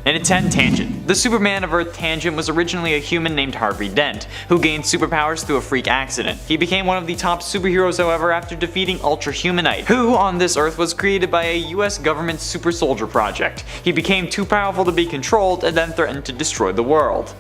And at 10, Tangent. The Superman of Earth Tangent was originally a human named Harvey Dent, who gained superpowers through a freak accident. He became one of the top superheroes, however, after defeating Ultra Humanite, who on this Earth was created by a US government super soldier project. He became too powerful to be controlled and then threatened to destroy the world.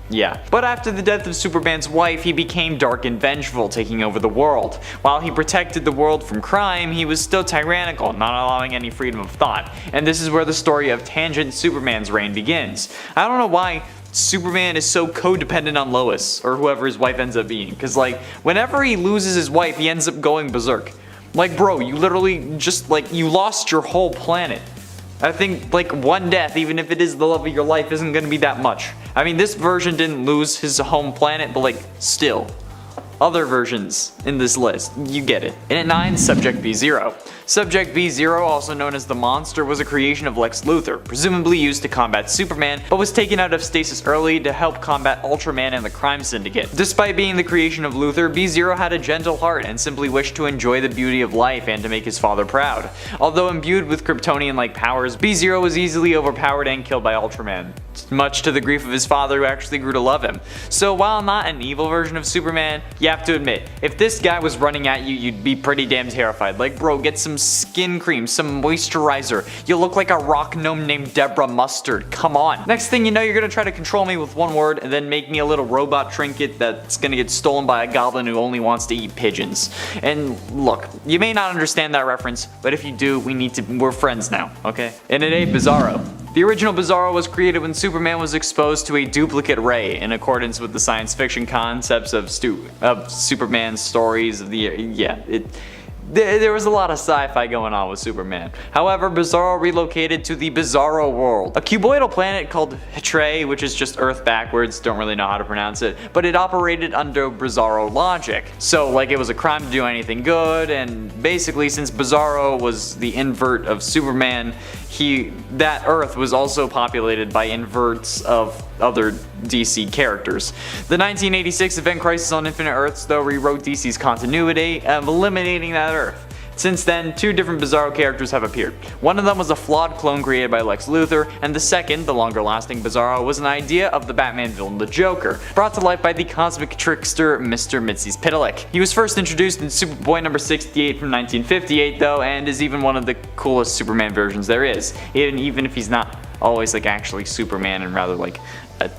Yeah. But after the death of Superman's wife, he became dark and vengeful, taking over the world. While he protected the world from crime, he was still tyrannical, not allowing any freedom of thought. And this is where the story of Tangent Superman's reign begins. I don't know why Superman is so codependent on Lois, or whoever his wife ends up being, because like, whenever he loses his wife, he ends up going berserk. Like bro, you literally just like, you lost your whole planet. I think like one death, even if it is the love of your life, isn't gonna be that much. I mean, this version didn't lose his home planet, but like, still. Other versions in this list, you get it. And at 9, Subject B-Zero. Subject B-Zero, also known as the Monster, was a creation of Lex Luthor, presumably used to combat Superman, but was taken out of stasis early to help combat Ultraman and the Crime Syndicate. Despite being the creation of Luthor, B-Zero had a gentle heart and simply wished to enjoy the beauty of life and to make his father proud. Although imbued with Kryptonian-like powers, B-Zero was easily overpowered and killed by Ultraman, much to the grief of his father, who actually grew to love him. So while not an evil version of Superman, you have to admit, if this guy was running at you, you'd be pretty damn terrified. Like bro, get some skin cream, some moisturizer. You look like a rock gnome named Deborah Mustard, come on. Next thing you know, you're gonna try to control me with one word and then make me a little robot trinket that's gonna get stolen by a goblin who only wants to eat pigeons. And look, you may not understand that reference, but if you do, we're friends now, okay? And at 8, Bizarro. The original Bizarro was created when Superman was exposed to a duplicate ray, in accordance with the science fiction concepts of Superman's stories of the there was a lot of sci-fi going on with Superman. However, Bizarro relocated to the Bizarro world, a cuboidal planet called Hatre, which is just Earth backwards, don't really know how to pronounce it, but it operated under Bizarro logic. So like, it was a crime to do anything good, and basically since Bizarro was the invert of Superman, that Earth was also populated by inverts of other DC characters. The 1986 event Crisis on Infinite Earths though rewrote DC's continuity, eliminating that Earth. Since then, 2 different Bizarro characters have appeared. One of them was a flawed clone created by Lex Luthor, and the second, the longer lasting Bizarro, was an idea of the Batman villain the Joker, brought to life by the cosmic trickster Mr. Mxyzptlk. He was first introduced in Superboy number 68 from 1958 though, and is even one of the coolest Superman versions there is, even if he's not always like actually Superman and rather like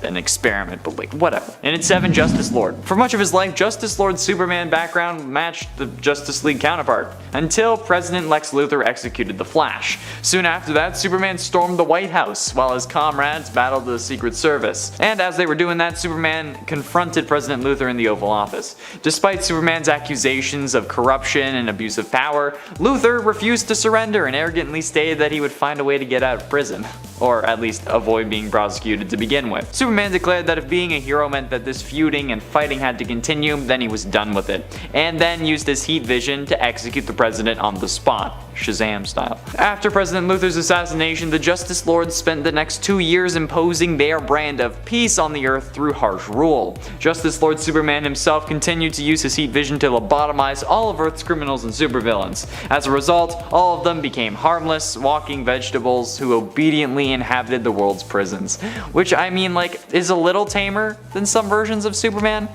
an experiment, but like whatever. And at 7, Justice Lord. For much of his life, Justice Lord's Superman background matched the Justice League counterpart, until President Lex Luthor executed the Flash. Soon after that, Superman stormed the White House, while his comrades battled the Secret Service. And as they were doing that, Superman confronted President Luthor in the Oval Office. Despite Superman's accusations of corruption and abuse of power, Luthor refused to surrender and arrogantly stated that he would find a way to get out of prison, or at least avoid being prosecuted to begin with. Superman declared that if being a hero meant that this feuding and fighting had to continue, then he was done with it, and then used his heat vision to execute the president on the spot, Shazam style. After President Luthor's assassination, the Justice Lords spent the next 2 years imposing their brand of peace on the Earth through harsh rule. Justice Lord Superman himself continued to use his heat vision to lobotomize all of Earth's criminals and supervillains. As a result, all of them became harmless, walking vegetables who obediently inhabited the world's prisons. Which, I mean, like, is a little tamer than some versions of Superman.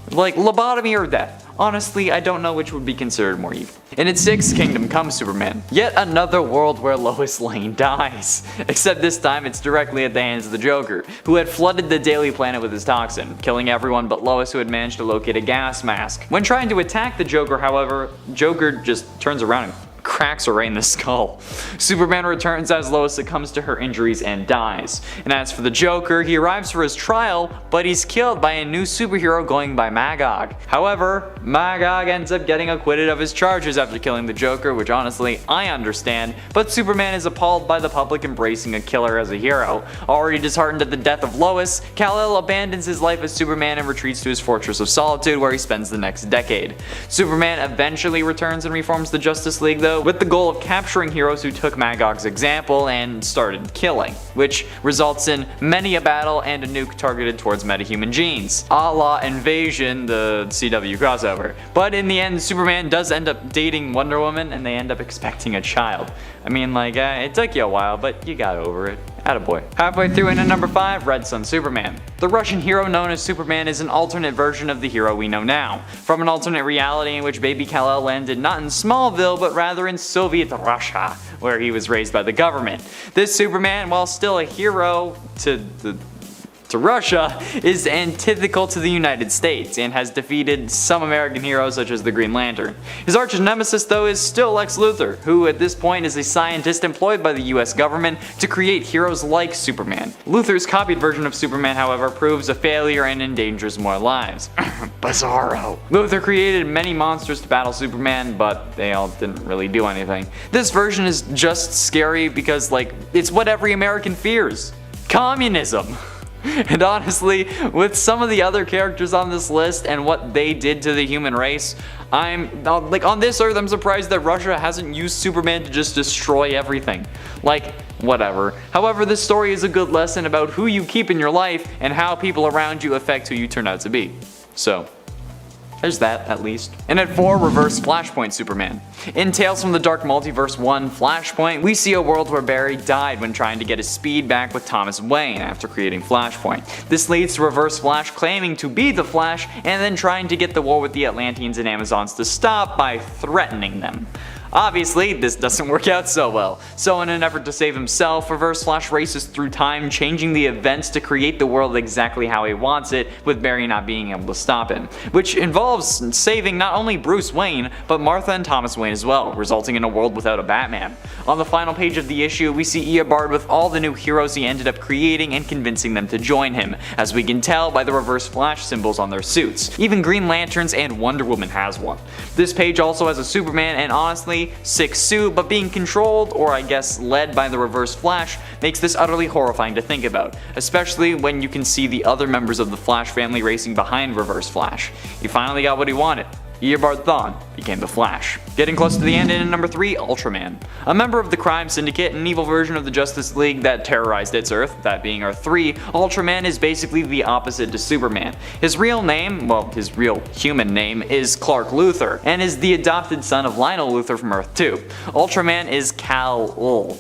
Like, lobotomy or death. Honestly, I don't know which would be considered more evil. And at 6, Kingdom Come Superman. Yet another world where Lois Lane dies. Except this time it's directly at the hands of the Joker, who had flooded the Daily Planet with his toxin, killing everyone but Lois, who had managed to locate a gas mask. When trying to attack the Joker, however, Joker just turns around and cracks her right in the skull. Superman returns as Lois succumbs to her injuries and dies. And as for the Joker, he arrives for his trial, but he's killed by a new superhero going by Magog. However, Magog ends up getting acquitted of his charges after killing the Joker, which honestly, I understand, but Superman is appalled by the public embracing a killer as a hero. Already disheartened at the death of Lois, Kal-El abandons his life as Superman and retreats to his Fortress of Solitude, where he spends the next decade. Superman eventually returns and reforms the Justice League though, with the goal of capturing heroes who took Magog's example and started killing, which results in many a battle and a nuke targeted towards metahuman genes, a la Invasion, the CW crossover. But in the end, Superman does end up dating Wonder Woman and they end up expecting a child. I mean, like, it took you a while, but you got over it. Attaboy. Halfway through into number 5, Red Sun Superman. The Russian hero known as Superman is an alternate version of the hero we know now, from an alternate reality in which baby Kal-El landed not in Smallville but rather in Soviet Russia, where he was raised by the government. This Superman, while still a hero to Russia, is antithetical to the United States and has defeated some American heroes such as the Green Lantern. His arch nemesis though is still Lex Luthor, who at this point is a scientist employed by the US government to create heroes like Superman. Luthor's copied version of Superman, however, proves a failure and endangers more lives. Bizarro. Luthor created many monsters to battle Superman, but they all didn't really do anything. This version is just scary because, like, it's what every American fears. Communism. And honestly, with some of the other characters on this list and what they did to the human race, on this earth, I'm surprised that Russia hasn't used Superman to just destroy everything. Like, whatever. However, this story is a good lesson about who you keep in your life and how people around you affect who you turn out to be. So, there's that, at least. And at 4, Reverse Flashpoint Superman. In Tales from the Dark Multiverse 1 Flashpoint, we see a world where Barry died when trying to get his speed back with Thomas Wayne after creating Flashpoint. This leads to Reverse Flash claiming to be the Flash and then trying to get the war with the Atlanteans and Amazons to stop by threatening them. Obviously, this doesn't work out so well, so in an effort to save himself, Reverse Flash races through time, changing the events to create the world exactly how he wants it, with Barry not being able to stop him. Which involves saving not only Bruce Wayne, but Martha and Thomas Wayne as well, resulting in a world without a Batman. On the final page of the issue, we see Eobard with all the new heroes he ended up creating and convincing them to join him, as we can tell by the Reverse Flash symbols on their suits. Even Green Lanterns and Wonder Woman has one. This page also has a Superman, and honestly, sick suit, but being controlled, or I guess led by the Reverse Flash, makes this utterly horrifying to think about, especially when you can see the other members of the Flash family racing behind Reverse Flash. He finally got what he wanted. Eobard Thawne became the Flash. Getting close to the end, and in number 3, Ultraman. A member of the crime syndicate, an evil version of the Justice League that terrorized its Earth, that being Earth 3, Ultraman is basically the opposite to Superman. His real name, well, his real human name, is Clark Luthor, and is the adopted son of Lionel Luthor from Earth 2. Ultraman is Kal-El,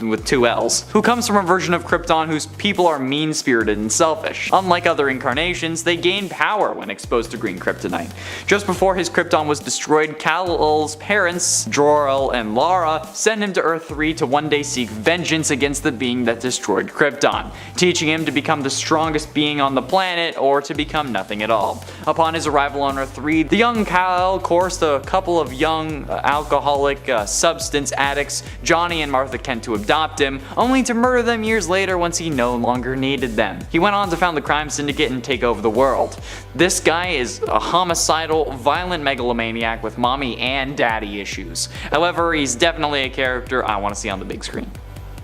with 2 L's, who comes from a version of Krypton whose people are mean-spirited and selfish. Unlike other incarnations, they gain power when exposed to green kryptonite. Just before his Krypton was destroyed, Kal-El's parents, Jor-El and Lara, sent him to Earth 3 to one day seek vengeance against the being that destroyed Krypton, teaching him to become the strongest being on the planet or to become nothing at all. Upon his arrival on Earth 3, the young Kal-El coerced a couple of young alcoholic substance addicts, Johnny and Martha Kent, to adopt him, only to murder them years later once he no longer needed them. He went on to found the crime syndicate and take over the world. This guy is a homicidal, violent megalomaniac with mommy and daddy issues. However, he's definitely a character I want to see on the big screen.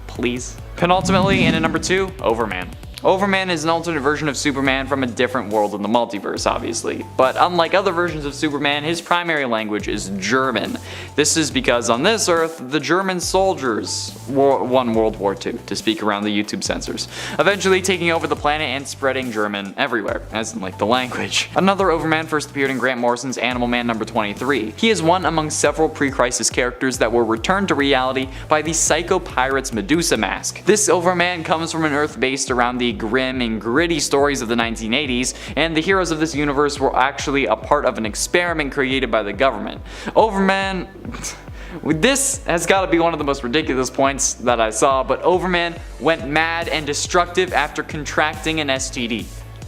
Please. Penultimately, and at number 2, Overman. Overman is an alternate version of Superman from a different world in the multiverse, obviously, but unlike other versions of Superman, his primary language is German. This is because on this Earth, the German soldiers won World War II, to speak around the YouTube censors, eventually taking over the planet and spreading German everywhere, as in like the language. Another Overman first appeared in Grant Morrison's Animal Man number 23. He is one among several pre-crisis characters that were returned to reality by the Psycho Pirate's Medusa mask. This Overman comes from an Earth based around the grim and gritty stories of the 1980s, and the heroes of this universe were actually a part of an experiment created by the government. Overman... This has got to be one of the most ridiculous points that I saw, but Overman went mad and destructive after contracting an STD.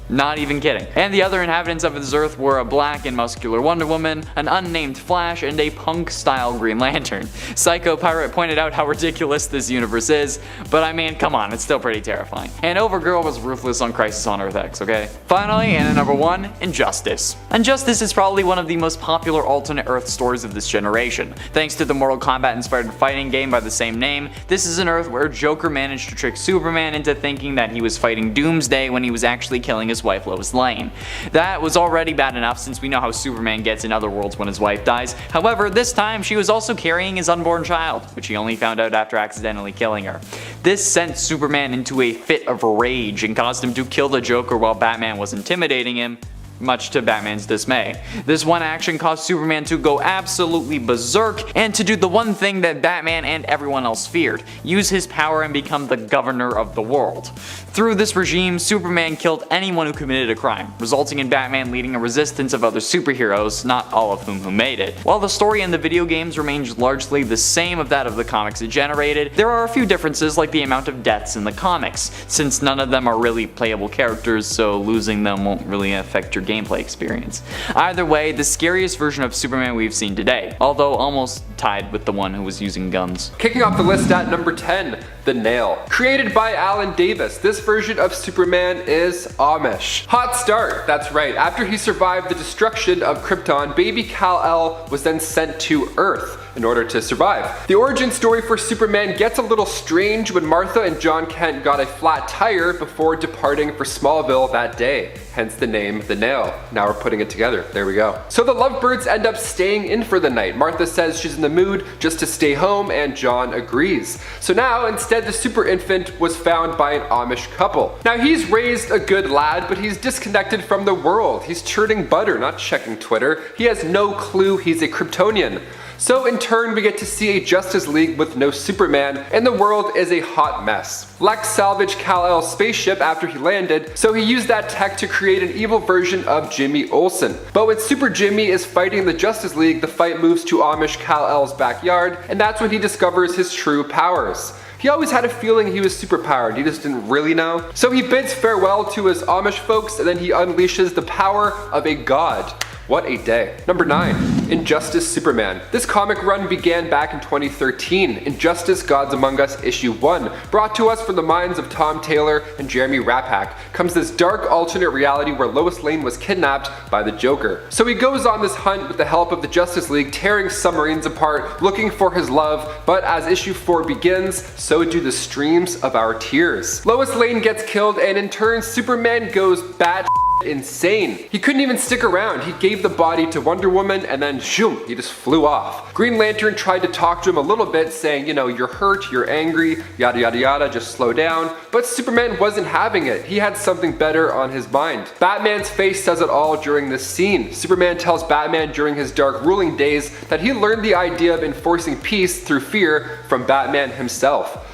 Not even kidding. And the other inhabitants of his Earth were a black and muscular Wonder Woman, an unnamed Flash, and a punk-style Green Lantern. Psycho Pirate pointed out how ridiculous this universe is, but I mean, come on, it's still pretty terrifying. And Overgirl was ruthless on Crisis on Earth X, okay? Finally, and at number 1, Injustice. Injustice is probably one of the most popular alternate Earth stories of this generation. Thanks to the Mortal Kombat-inspired fighting game by the same name, this is an Earth where Joker managed to trick Superman into thinking that he was fighting Doomsday when he was actually killing his wife Lois Lane. That was already bad enough since we know how Superman gets in other worlds when his wife dies. However, this time she was also carrying his unborn child, which he only found out after accidentally killing her. This sent Superman into a fit of rage and caused him to kill the Joker while Batman was intimidating him, much to Batman's dismay. This one action caused Superman to go absolutely berserk and to do the one thing that Batman and everyone else feared: use his power and become the governor of the world. Through this regime, Superman killed anyone who committed a crime, resulting in Batman leading a resistance of other superheroes, not all of whom made it. While the story in the video games remains largely the same of that of the comics it generated, there are a few differences, like the amount of deaths in the comics, since none of them are really playable characters, so losing them won't really affect your gameplay experience. Either way, the scariest version of Superman we've seen today, although almost tied with the one who was using guns. Kicking off the list at number 10, the Nail. Created by Alan Davis, this version of Superman is Amish. Hot start, that's right. After he survived the destruction of Krypton, baby Kal-El was then sent to Earth in order to survive. The origin story for Superman gets a little strange when Martha and John Kent got a flat tire before departing for Smallville that day. Hence the name The Nail. Now we're putting it together. There we go. So the lovebirds end up staying in for the night. Martha says she's in the mood just to stay home, and John agrees. So now instead the super infant was found by an Amish couple. Now he's raised a good lad, but he's disconnected from the world. He's churning butter, not checking Twitter. He has no clue he's a Kryptonian. So in turn we get to see a Justice League with no Superman, and the world is a hot mess. Lex salvaged Kal-El's spaceship after he landed, so he used that tech to create an evil version of Jimmy Olsen. But when Super Jimmy is fighting the Justice League, the fight moves to Amish Kal-El's backyard, and that's when he discovers his true powers. He always had a feeling he was superpowered, he just didn't really know. So he bids farewell to his Amish folks, and then he unleashes the power of a god. What a day. Number 9, Injustice Superman. This comic run began back in 2013. Injustice Gods Among Us issue 1. Brought to us from the minds of Tom Taylor and Jeremy Rapak, comes this dark alternate reality where Lois Lane was kidnapped by the Joker. So he goes on this hunt with the help of the Justice League, tearing submarines apart, looking for his love, but as issue 4 begins, so do the streams of our tears. Lois Lane gets killed, and in turn Superman goes bat insane. He couldn't even stick around. He gave the body to Wonder Woman, and then shoom, he just flew off. Green Lantern tried to talk to him a little bit, saying, you know, you're hurt, you're angry, yada yada yada, just slow down. But Superman wasn't having it. He had something better on his mind. Batman's face says it all during this scene. Superman tells Batman during his dark ruling days that he learned the idea of enforcing peace through fear from Batman himself.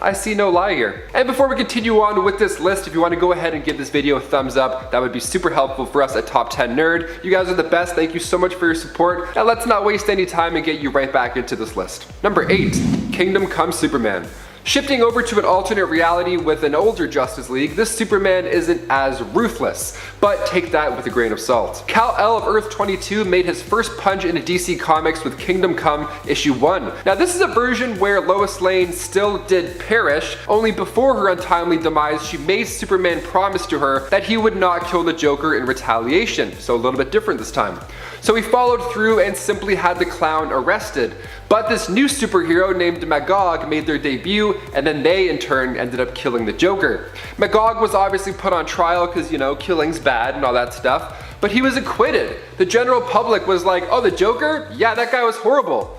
I see no lie here. And before we continue on with this list, if you want to go ahead and give this video a thumbs up, that would be super helpful for us at Top 10 Nerd. You guys are the best. Thank you so much for your support. Now let's not waste any time and get you right back into this list. Number 8, Kingdom Come Superman. Shifting over to an alternate reality with an older Justice League, this Superman isn't as ruthless, but take that with a grain of salt. Kal-El of Earth 22 made his first punch into DC Comics with Kingdom Come issue 1. Now this is a version where Lois Lane still did perish, only before her untimely demise she made Superman promise to her that he would not kill the Joker in retaliation, so a little bit different this time. So he followed through and simply had the clown arrested. But this new superhero named Magog made their debut, and then they in turn ended up killing the Joker. Magog was obviously put on trial because, you know, killing's bad and all that stuff, but he was acquitted. The general public was like, oh, the Joker? Yeah, that guy was horrible.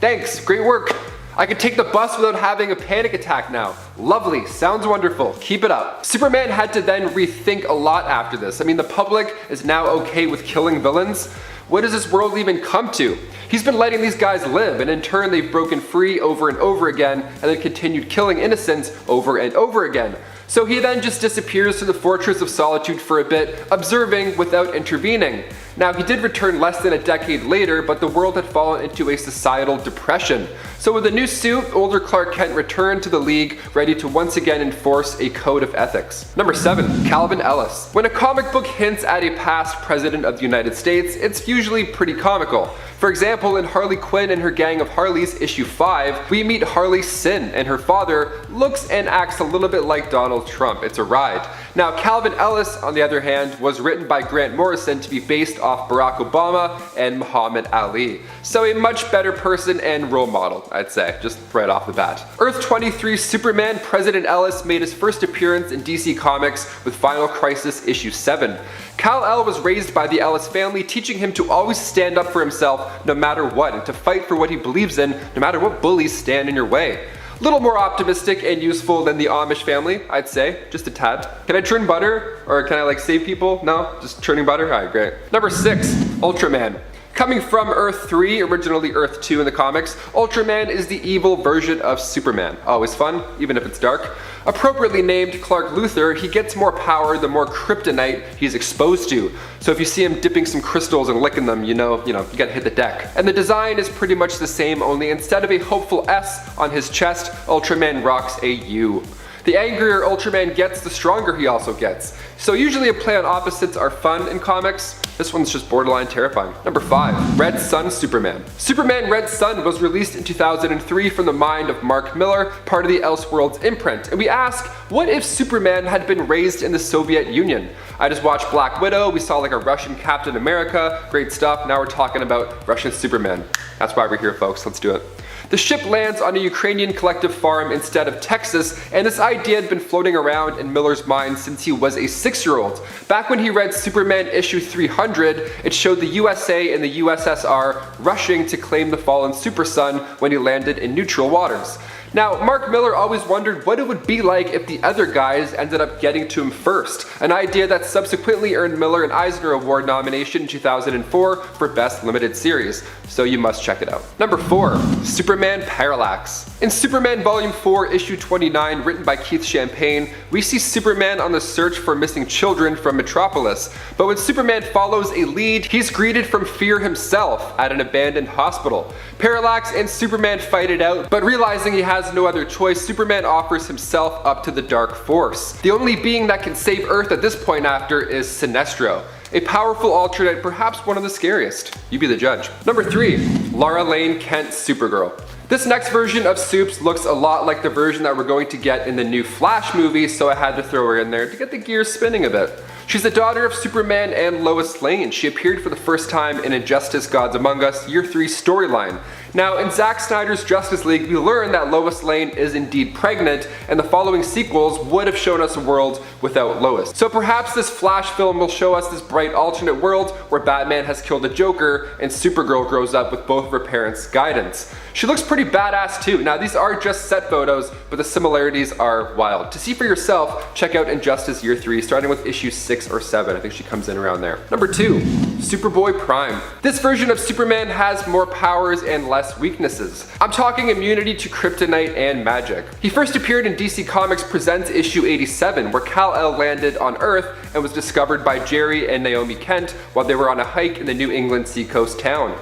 Thanks, great work. I could take the bus without having a panic attack now. Lovely, sounds wonderful, keep it up. Superman had to then rethink a lot after this. I mean, the public is now okay with killing villains. What does this world even come to? He's been letting these guys live, and in turn they've broken free over and over again, and then continued killing innocents over and over again. So he then just disappears to the Fortress of Solitude for a bit, observing without intervening. Now he did return less than a decade later, but the world had fallen into a societal depression. So with a new suit, older Clark Kent returned to the League, ready to once again enforce a code of ethics. Number 7, Calvin Ellis. When a comic book hints at a past president of the United States, it's usually pretty comical. For example, in Harley Quinn and Her Gang of Harleys issue 5, we meet Harley Sin, and her father looks and acts a little bit like Donald Trump. It's a ride. Now Calvin Ellis, on the other hand, was written by Grant Morrison to be based off Barack Obama and Muhammad Ali. So a much better person and role model, I'd say, just right off the bat. Earth 23 Superman President Ellis made his first appearance in DC Comics with Final Crisis issue 7. Kal-El was raised by the Ellis family, teaching him to always stand up for himself no matter what, and to fight for what he believes in no matter what bullies stand in your way. A little more optimistic and useful than the Amish family, I'd say, just a tad. Can I churn butter? Or can I like save people? No? Just churning butter? Alright, great. Number 6, Ultraman. Coming from Earth 3, originally Earth 2 in the comics, Ultraman is the evil version of Superman. Always fun, even if it's dark. Appropriately named Clark Luthor, he gets more power the more kryptonite he's exposed to. So if you see him dipping some crystals and licking them, you know, you gotta hit the deck. And the design is pretty much the same, only instead of a hopeful S on his chest, Ultraman rocks a U. The angrier Ultraman gets, the stronger he also gets. So usually a play on opposites are fun in comics. This one's just borderline terrifying. Number 5, Red Sun Superman. Superman Red Sun was released in 2003 from the mind of Mark Millar, part of the Elseworlds imprint. And we ask, what if Superman had been raised in the Soviet Union? I just watched Black Widow, we saw like a Russian Captain America, great stuff. Now we're talking about Russian Superman. That's why we're here, folks, let's do it. The ship lands on a Ukrainian collective farm instead of Texas, and this idea had been floating around in Millar's mind since he was a 6-year-old. Back when he read Superman issue 300, it showed the USA and the USSR rushing to claim the fallen Super Son when he landed in neutral waters. Now, Mark Millar always wondered what it would be like if the other guys ended up getting to him first, an idea that subsequently earned Millar an Eisner Award nomination in 2004 for Best Limited Series, so you must check it out. Number 4, Superman Parallax. In Superman Volume 4, Issue 29, written by Keith Champagne, we see Superman on the search for missing children from Metropolis, but when Superman follows a lead, he's greeted from fear himself at an abandoned hospital. Parallax and Superman fight it out, but realizing he has no other choice, Superman offers himself up to the Dark Force. The only being that can save Earth at this point after is Sinestro, a powerful alternate, perhaps one of the scariest. You be the judge. Number 3, Lara Lane Kent Supergirl. This next version of Supes looks a lot like the version that we're going to get in the new Flash movie, so I had to throw her in there to get the gears spinning a bit. She's the daughter of Superman and Lois Lane. She appeared for the first time in Injustice Gods Among Us Year 3 storyline. Now, in Zack Snyder's Justice League, we learn that Lois Lane is indeed pregnant, and the following sequels would have shown us a world without Lois. So perhaps this Flash film will show us this bright alternate world where Batman has killed the Joker and Supergirl grows up with both of her parents' guidance. She looks pretty badass too. Now, these are just set photos, but the similarities are wild. To see for yourself, check out Injustice Year 3, starting with issue 6 or 7. I think she comes in around there. Number 2, Superboy Prime. This version of Superman has more powers and less weaknesses. I'm talking immunity to kryptonite and magic. He first appeared in DC Comics Presents issue 87, where Kal-El landed on Earth and was discovered by Jerry and Naomi Kent while they were on a hike in the New England seacoast town.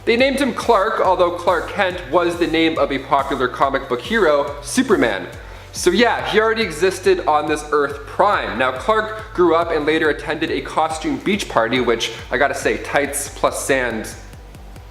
They named him Clark, although Clark Kent was the name of a popular comic book hero, Superman. So yeah, he already existed on this Earth Prime. Now, Clark grew up and later attended a costume beach party, which I gotta say, tights plus sand,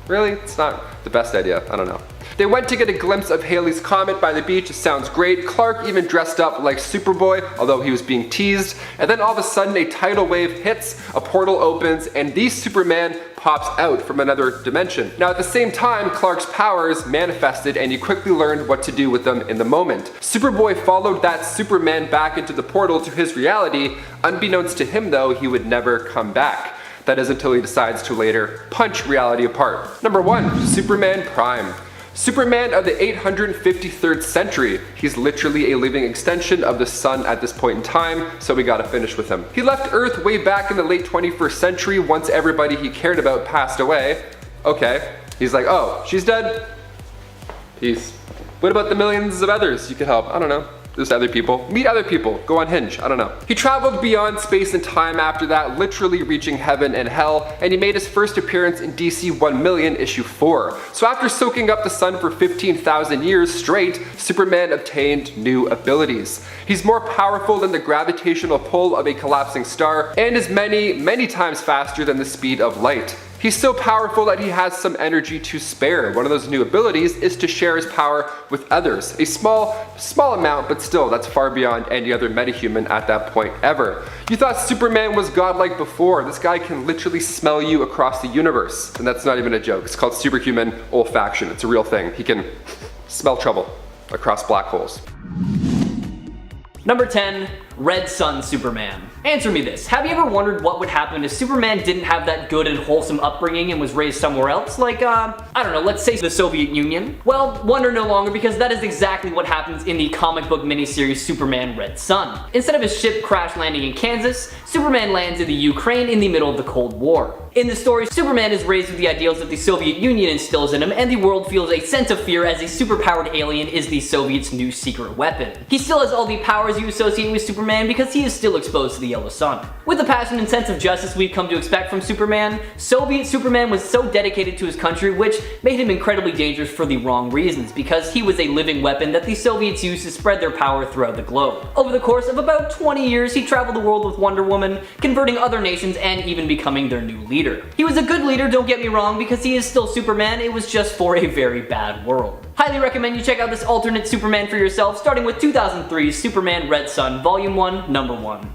really? It's not the best idea, I don't know. They went to get a glimpse of Halley's Comet by the beach. It sounds great. Clark even dressed up like Superboy, although he was being teased. And then all of a sudden a tidal wave hits, a portal opens, and the Superman pops out from another dimension. Now at the same time, Clark's powers manifested and he quickly learned what to do with them in the moment. Superboy followed that Superman back into the portal to his reality. Unbeknownst to him though, he would never come back. That is until he decides to later punch reality apart. Number 1, Superman Prime. Superman of the 853rd century. He's literally a living extension of the sun at this point in time, so we gotta finish with him. He left Earth way back in the late 21st century once everybody he cared about passed away. Okay, he's like, oh, she's dead? Peace. What about the millions of others you could help? I don't know. There's other people. Meet other people. Go on Hinge. I don't know. He traveled beyond space and time after that, literally reaching heaven and hell, and he made his first appearance in DC 1 Million issue 4. So after soaking up the sun for 15,000 years straight, Superman obtained new abilities. He's more powerful than the gravitational pull of a collapsing star, and is many, many times faster than the speed of light. He's so powerful that he has some energy to spare. One of those new abilities is to share his power with others. A small amount, but still, that's far beyond any other metahuman at that point ever. You thought Superman was godlike before. This guy can literally smell you across the universe. And that's not even a joke. It's called superhuman olfaction. It's a real thing. He can smell trouble across black holes. Number 10. Red Sun Superman. Answer me this, have you ever wondered what would happen if Superman didn't have that good and wholesome upbringing and was raised somewhere else? Like, I don't know, let's say the Soviet Union? Well, wonder no longer, because that is exactly what happens in the comic book miniseries Superman Red Sun. Instead of his ship crash landing in Kansas, Superman lands in the Ukraine in the middle of the Cold War. In the story, Superman is raised with the ideals that the Soviet Union instills in him, and the world feels a sense of fear as a superpowered alien is the Soviets' new secret weapon. He still has all the powers you associate with Superman because he is still exposed to the yellow sun. With the passion and sense of justice we've come to expect from Superman, Soviet Superman was so dedicated to his country, which made him incredibly dangerous for the wrong reasons, because he was a living weapon that the Soviets used to spread their power throughout the globe. Over the course of about 20 years, he traveled the world with Wonder Woman, converting other nations and even becoming their new leader. He was a good leader, don't get me wrong, because he is still Superman, it was just for a very bad world. Highly recommend you check out this alternate Superman for yourself, starting with 2003's Superman Red Sun Volume 1, Number 1.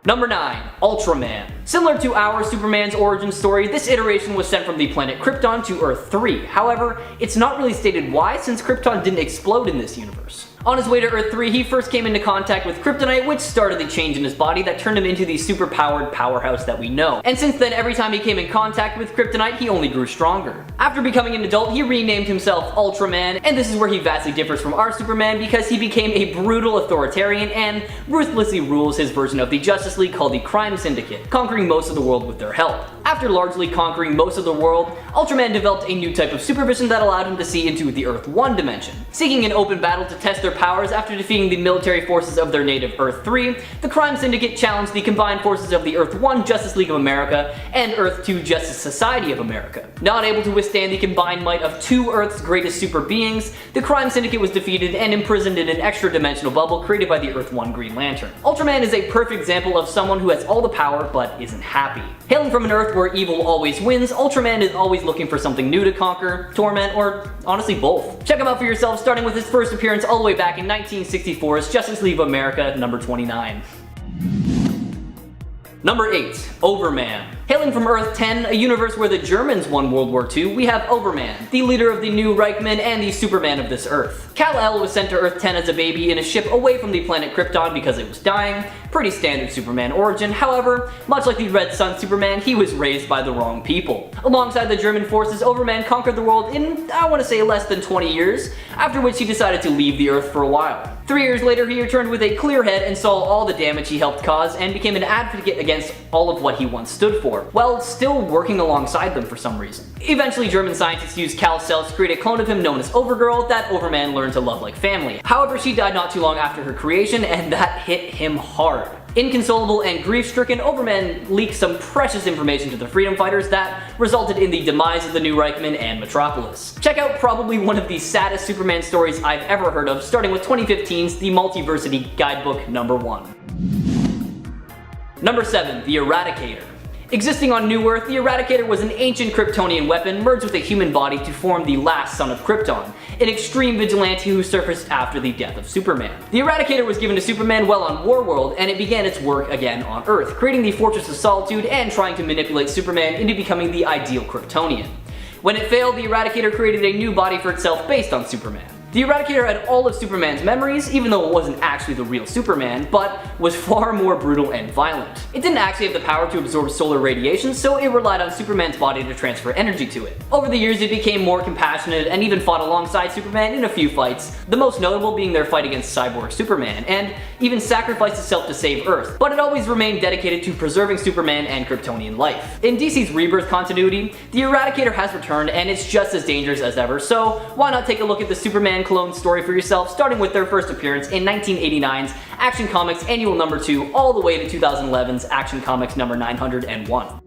Number 9. Ultraman. Similar to our Superman's origin story, this iteration was sent from the planet Krypton to Earth 3. However, it's not really stated why, since Krypton didn't explode in this universe. On his way to Earth 3, he first came into contact with kryptonite, which started the change in his body that turned him into the superpowered powerhouse that we know. And since then, every time he came in contact with kryptonite, he only grew stronger. After becoming an adult, he renamed himself Ultraman, and this is where he vastly differs from our Superman, because he became a brutal authoritarian and ruthlessly rules his version of the Justice League called the Crime Syndicate, conquering most of the world with their help. After largely conquering most of the world, Ultraman developed a new type of supervision that allowed him to see into the Earth 1 dimension. Seeking an open battle to test their powers after defeating the military forces of their native Earth 3, the Crime Syndicate challenged the combined forces of the Earth 1 Justice League of America and Earth 2 Justice Society of America. Not able to withstand the combined might of two Earth's greatest super beings, the Crime Syndicate was defeated and imprisoned in an extra-dimensional bubble created by the Earth 1 Green Lantern. Ultraman is a perfect example of someone who has all the power but isn't happy. Hailing from an Earth where evil always wins, Ultraman is always looking for something new to conquer, torment, or honestly both. Check him out for yourself, starting with his first appearance all the way back in 1964's Justice League of America number 29. Number 8. Overman. Hailing from Earth 10, a universe where the Germans won World War II, we have Overman, the leader of the new Reichman and the Superman of this Earth. Kal-El was sent to Earth 10 as a baby in a ship away from the planet Krypton because it was dying. Pretty standard Superman origin, however, much like the Red Sun Superman, he was raised by the wrong people. Alongside the German forces, Overman conquered the world in, I want to say, less than 20 years, after which he decided to leave the Earth for a while. 3 years later, he returned with a clear head and saw all the damage he helped cause and became an advocate against all of what he once stood for, while still working alongside them for some reason. Eventually, German scientists used Kal cells to create a clone of him known as Overgirl that Overman learned to love like family. However, she died not too long after her creation, and that hit him hard. Inconsolable and grief-stricken, Overman leaked some precious information to the freedom fighters that resulted in the demise of the new Reichman and Metropolis. Check out probably one of the saddest Superman stories I've ever heard of, starting with 2015's The Multiversity Guidebook number 1. Number 7. The Eradicator. Existing on New Earth, the Eradicator was an ancient Kryptonian weapon merged with a human body to form the last son of Krypton, an extreme vigilante who surfaced after the death of Superman. The Eradicator was given to Superman while on Warworld, and it began its work again on Earth, creating the Fortress of Solitude and trying to manipulate Superman into becoming the ideal Kryptonian. When it failed, the Eradicator created a new body for itself based on Superman. The Eradicator had all of Superman's memories, even though it wasn't actually the real Superman, but was far more brutal and violent. It didn't actually have the power to absorb solar radiation, so it relied on Superman's body to transfer energy to it. Over the years, it became more compassionate and even fought alongside Superman in a few fights, the most notable being their fight against Cyborg Superman, and even sacrificed itself to save Earth, but it always remained dedicated to preserving Superman and Kryptonian life. In DC's Rebirth continuity, the Eradicator has returned and it's just as dangerous as ever, so why not take a look at the Superman clone story for yourself, starting with their first appearance in 1989's Action Comics Annual number 2 all the way to 2011's Action Comics number 901.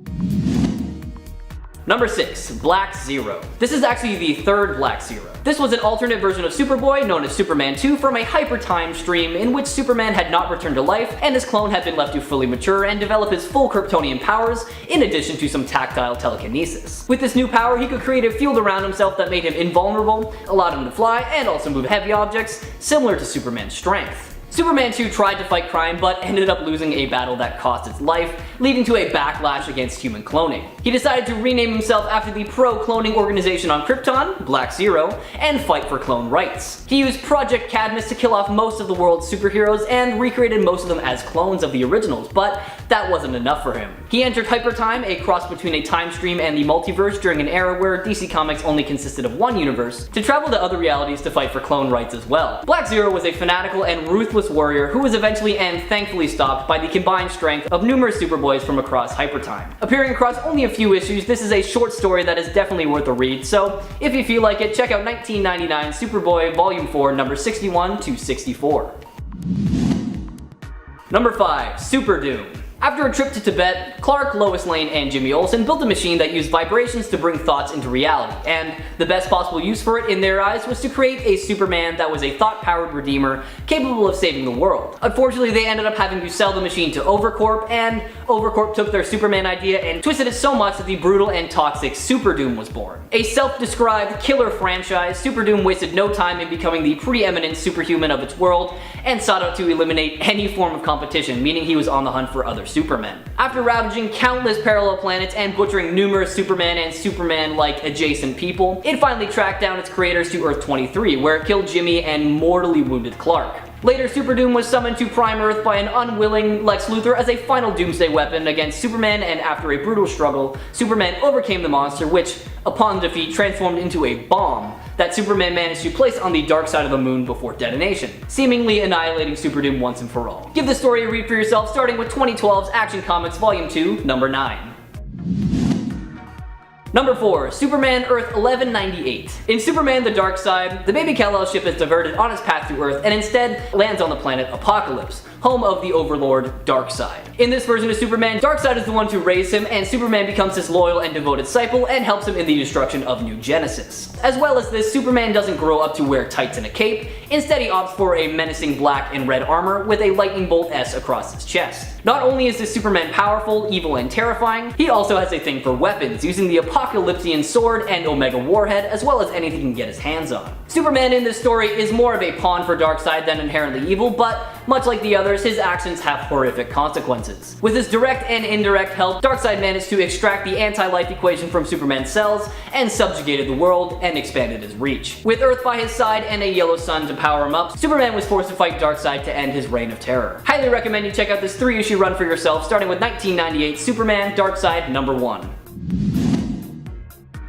Number 6. Black Zero. This is actually the third Black Zero. This was an alternate version of Superboy known as Superman 2 from a hyper time stream in which Superman had not returned to life and his clone had been left to fully mature and develop his full Kryptonian powers in addition to some tactile telekinesis. With this new power, he could create a field around himself that made him invulnerable, allowed him to fly, and also move heavy objects, similar to Superman's strength. Superman 2 tried to fight crime, but ended up losing a battle that cost its life, leading to a backlash against human cloning. He decided to rename himself after the pro-cloning organization on Krypton, Black Zero, and fight for clone rights. He used Project Cadmus to kill off most of the world's superheroes and recreated most of them as clones of the originals, but that wasn't enough for him. He entered Hypertime, a cross between a time stream and the multiverse during an era where DC Comics only consisted of one universe, to travel to other realities to fight for clone rights as well. Black Zero was a fanatical and ruthless warrior who was eventually and thankfully stopped by the combined strength of numerous Superboys from across Hypertime. Appearing across only a few issues, this is a short story that is definitely worth a read, so if you feel like it, check out 1999 Superboy Volume 4, number 61 to 64. Number 5. Super Doom. After a trip to Tibet, Clark, Lois Lane, and Jimmy Olsen built a machine that used vibrations to bring thoughts into reality, and the best possible use for it in their eyes was to create a Superman that was a thought-powered redeemer capable of saving the world. Unfortunately, they ended up having to sell the machine to Overcorp, and Overcorp took their Superman idea and twisted it so much that the brutal and toxic Super Doom was born. A self-described killer franchise, Super Doom wasted no time in becoming the preeminent superhuman of its world, and sought out to eliminate any form of competition, meaning he was on the hunt for other Supermen. After ravaging countless parallel planets and butchering numerous Superman and Superman-like adjacent people, it finally tracked down its creators to Earth 23, where it killed Jimmy and mortally wounded Clark. Later, Super Doom was summoned to Prime Earth by an unwilling Lex Luthor as a final doomsday weapon against Superman, and after a brutal struggle, Superman overcame the monster, which, upon defeat, transformed into a bomb that Superman managed to place on the dark side of the moon before detonation, seemingly annihilating Super Doom once and for all. Give the story a read for yourself, starting with 2012's Action Comics Volume 2, number 9. Number 4. Superman Earth 1198. In Superman The Dark Side, the baby Kal-El ship is diverted on its path to Earth and instead lands on the planet Apocalypse, home of the Overlord Darkseid. In this version of Superman, Darkseid is the one to raise him, and Superman becomes his loyal and devoted disciple and helps him in the destruction of New Genesis. As well as this, Superman doesn't grow up to wear tights and a cape. Instead, he opts for a menacing black and red armor with a lightning bolt S across his chest. Not only is this Superman powerful, evil, and terrifying, he also has a thing for weapons, using the Apocalypsean sword and Omega Warhead, as well as anything he can get his hands on. Superman in this story is more of a pawn for Darkseid than inherently evil, but much like the others, his actions have horrific consequences. With his direct and indirect help, Darkseid managed to extract the anti-life equation from Superman's cells and subjugated the world and expanded his reach. With Earth by his side and a yellow sun to power him up, Superman was forced to fight Darkseid to end his reign of terror. Highly recommend you check out this 3-issue run for yourself, starting with 1998 Superman Darkseid number 1.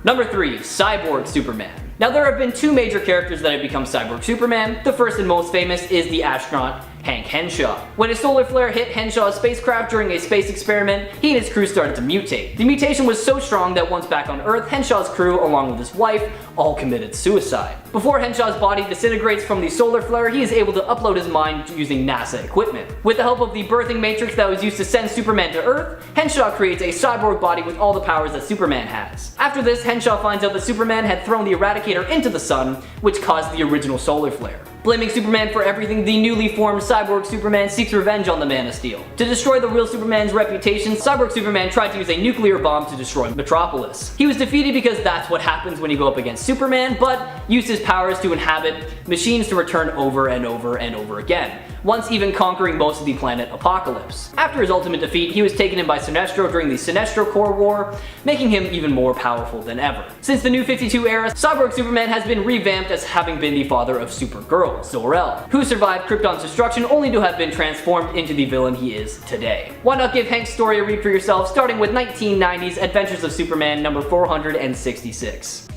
Number 3. Cyborg Superman. Now there have been two major characters that have become Cyborg Superman. The first and most famous is the astronaut Hank Henshaw. When a solar flare hit Henshaw's spacecraft during a space experiment, he and his crew started to mutate. The mutation was so strong that once back on Earth, Henshaw's crew, along with his wife, all committed suicide. Before Henshaw's body disintegrates from the solar flare, he is able to upload his mind using NASA equipment. With the help of the birthing matrix that was used to send Superman to Earth, Henshaw creates a cyborg body with all the powers that Superman has. After this, Henshaw finds out that Superman had thrown the Eradicator into the sun, which caused the original solar flare. Blaming Superman for everything, the newly formed Cyborg Superman seeks revenge on the Man of Steel. To destroy the real Superman's reputation, Cyborg Superman tried to use a nuclear bomb to destroy Metropolis. He was defeated because that's what happens when you go up against Superman, but used his powers to inhabit machines to return over and over and over again, once even conquering most of the planet Apocalypse. After his ultimate defeat, he was taken in by Sinestro during the Sinestro Corps War, making him even more powerful than ever. Since the New 52 era, Cyborg Superman has been revamped as having been the father of Supergirl, Zor-El, who survived Krypton's destruction only to have been transformed into the villain he is today. Why not give Hank's story a read for yourself, starting with 1990's Adventures of Superman number 466.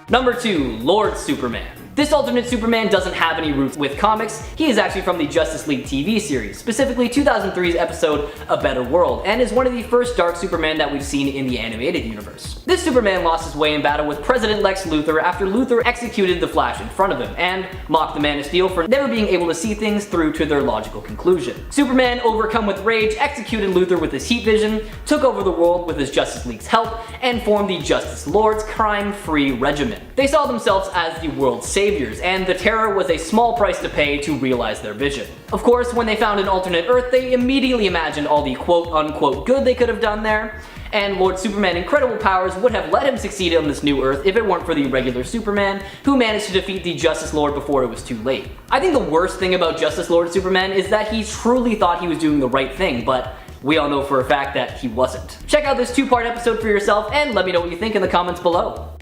Number 2. Lord Superman. This alternate Superman doesn't have any roots with comics. He is actually from the Justice League TV series, specifically 2003's episode A Better World, and is one of the first Dark Superman that we've seen in the animated universe. This Superman lost his way in battle with President Lex Luthor after Luthor executed the Flash in front of him, and mocked the Man of Steel for never being able to see things through to their logical conclusion. Superman, overcome with rage, executed Luthor with his heat vision, took over the world with his Justice League's help, and formed the Justice Lord's crime-free regiment. They saw themselves as the world's saviors, and the Terror was a small price to pay to realize their vision. Of course, when they found an alternate Earth, they immediately imagined all the quote-unquote good they could have done there, and Lord Superman's incredible powers would have let him succeed on this new Earth if it weren't for the regular Superman, who managed to defeat the Justice Lord before it was too late. I think the worst thing about Justice Lord Superman is that he truly thought he was doing the right thing, but we all know for a fact that he wasn't. Check out this 2-part episode for yourself and let me know what you think in the comments below.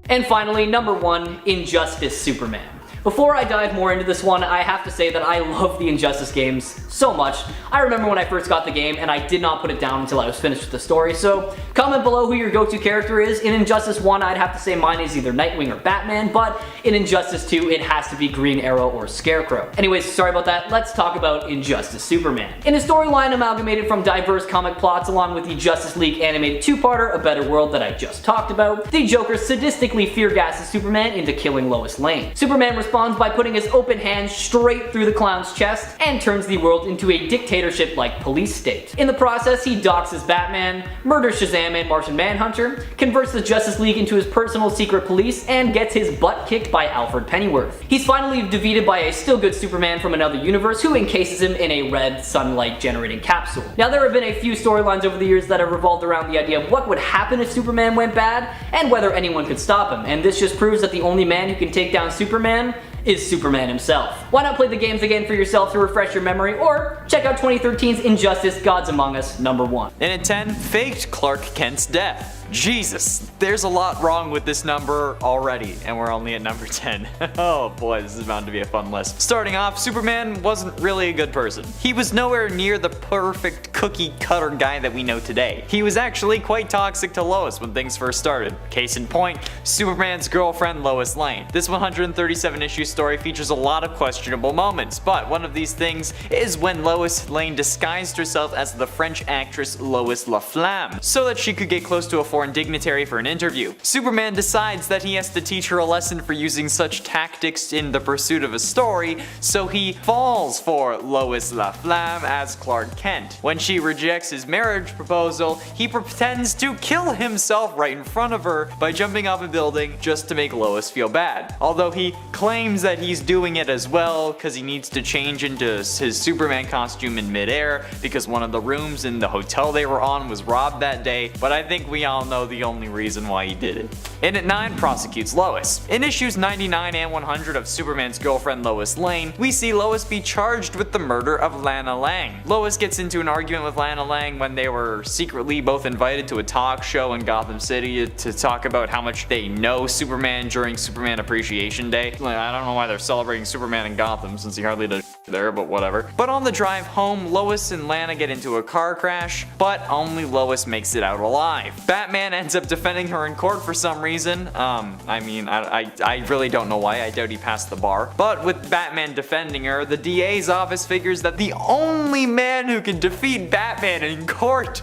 And finally, number 1, Injustice Superman. Before I dive more into this one, I have to say that I love the Injustice games so much. I remember when I first got the game and I did not put it down until I was finished with the story, so comment below who your go-to character is. In Injustice 1, I'd have to say mine is either Nightwing or Batman, but in Injustice 2, it has to be Green Arrow or Scarecrow. Anyways, sorry about that, let's talk about Injustice Superman. In a storyline amalgamated from diverse comic plots along with the Justice League animated 2-parter, A Better World, that I just talked about, the Joker sadistically fear gasses Superman into killing Lois Lane. Superman responds by putting his open hand straight through the clown's chest and turns the world into a dictatorship-like police state. In the process, he doxes Batman, murders Shazam and Martian Manhunter, converts the Justice League into his personal secret police, and gets his butt kicked by Alfred Pennyworth. He's finally defeated by a still good Superman from another universe who encases him in a red sunlight generating capsule. Now there have been a few storylines over the years that have revolved around the idea of what would happen if Superman went bad and whether anyone could stop him, and this just proves that the only man who can take down Superman is Superman himself. Why not play the games again for yourself to refresh your memory, or check out 2013's Injustice Gods Among Us #1. And at 10, faked Clark Kent's death. Jesus, there's a lot wrong with this number already, and we're only at number 10. Oh boy, this is bound to be a fun list. Starting off, Superman wasn't really a good person. He was nowhere near the perfect cookie cutter guy that we know today. He was actually quite toxic to Lois when things first started. Case in point, Superman's girlfriend Lois Lane. This 137 issue story features a lot of questionable moments, but one of these things is when Lois Lane disguised herself as the French actress Lois Laflamme so that she could get close to a foreign dignitary for an interview. Superman decides that he has to teach her a lesson for using such tactics in the pursuit of a story, so he falls for Lois Laflamme as Clark Kent. When she rejects his marriage proposal, he pretends to kill himself right in front of her by jumping off a building just to make Lois feel bad. Although he claims that he's doing it as well because he needs to change into his Superman costume in midair because one of the rooms in the hotel they were on was robbed that day, but I think we all know the only reason why he did it. And at 9, prosecutes Lois. In issues 99 and 100 of Superman's girlfriend Lois Lane, we see Lois be charged with the murder of Lana Lang. Lois gets into an argument with Lana Lang when they were secretly both invited to a talk show in Gotham City to talk about how much they know Superman during Superman Appreciation Day. I don't know why they're celebrating Superman in Gotham since he hardly does there, but whatever. But on the drive home, Lois and Lana get into a car crash, but only Lois makes it out alive. Batman ends up defending her in court for some reason. I really don't know why. I doubt he passed the bar. But with Batman defending her, the DA's office figures that the only man who can defeat Batman in court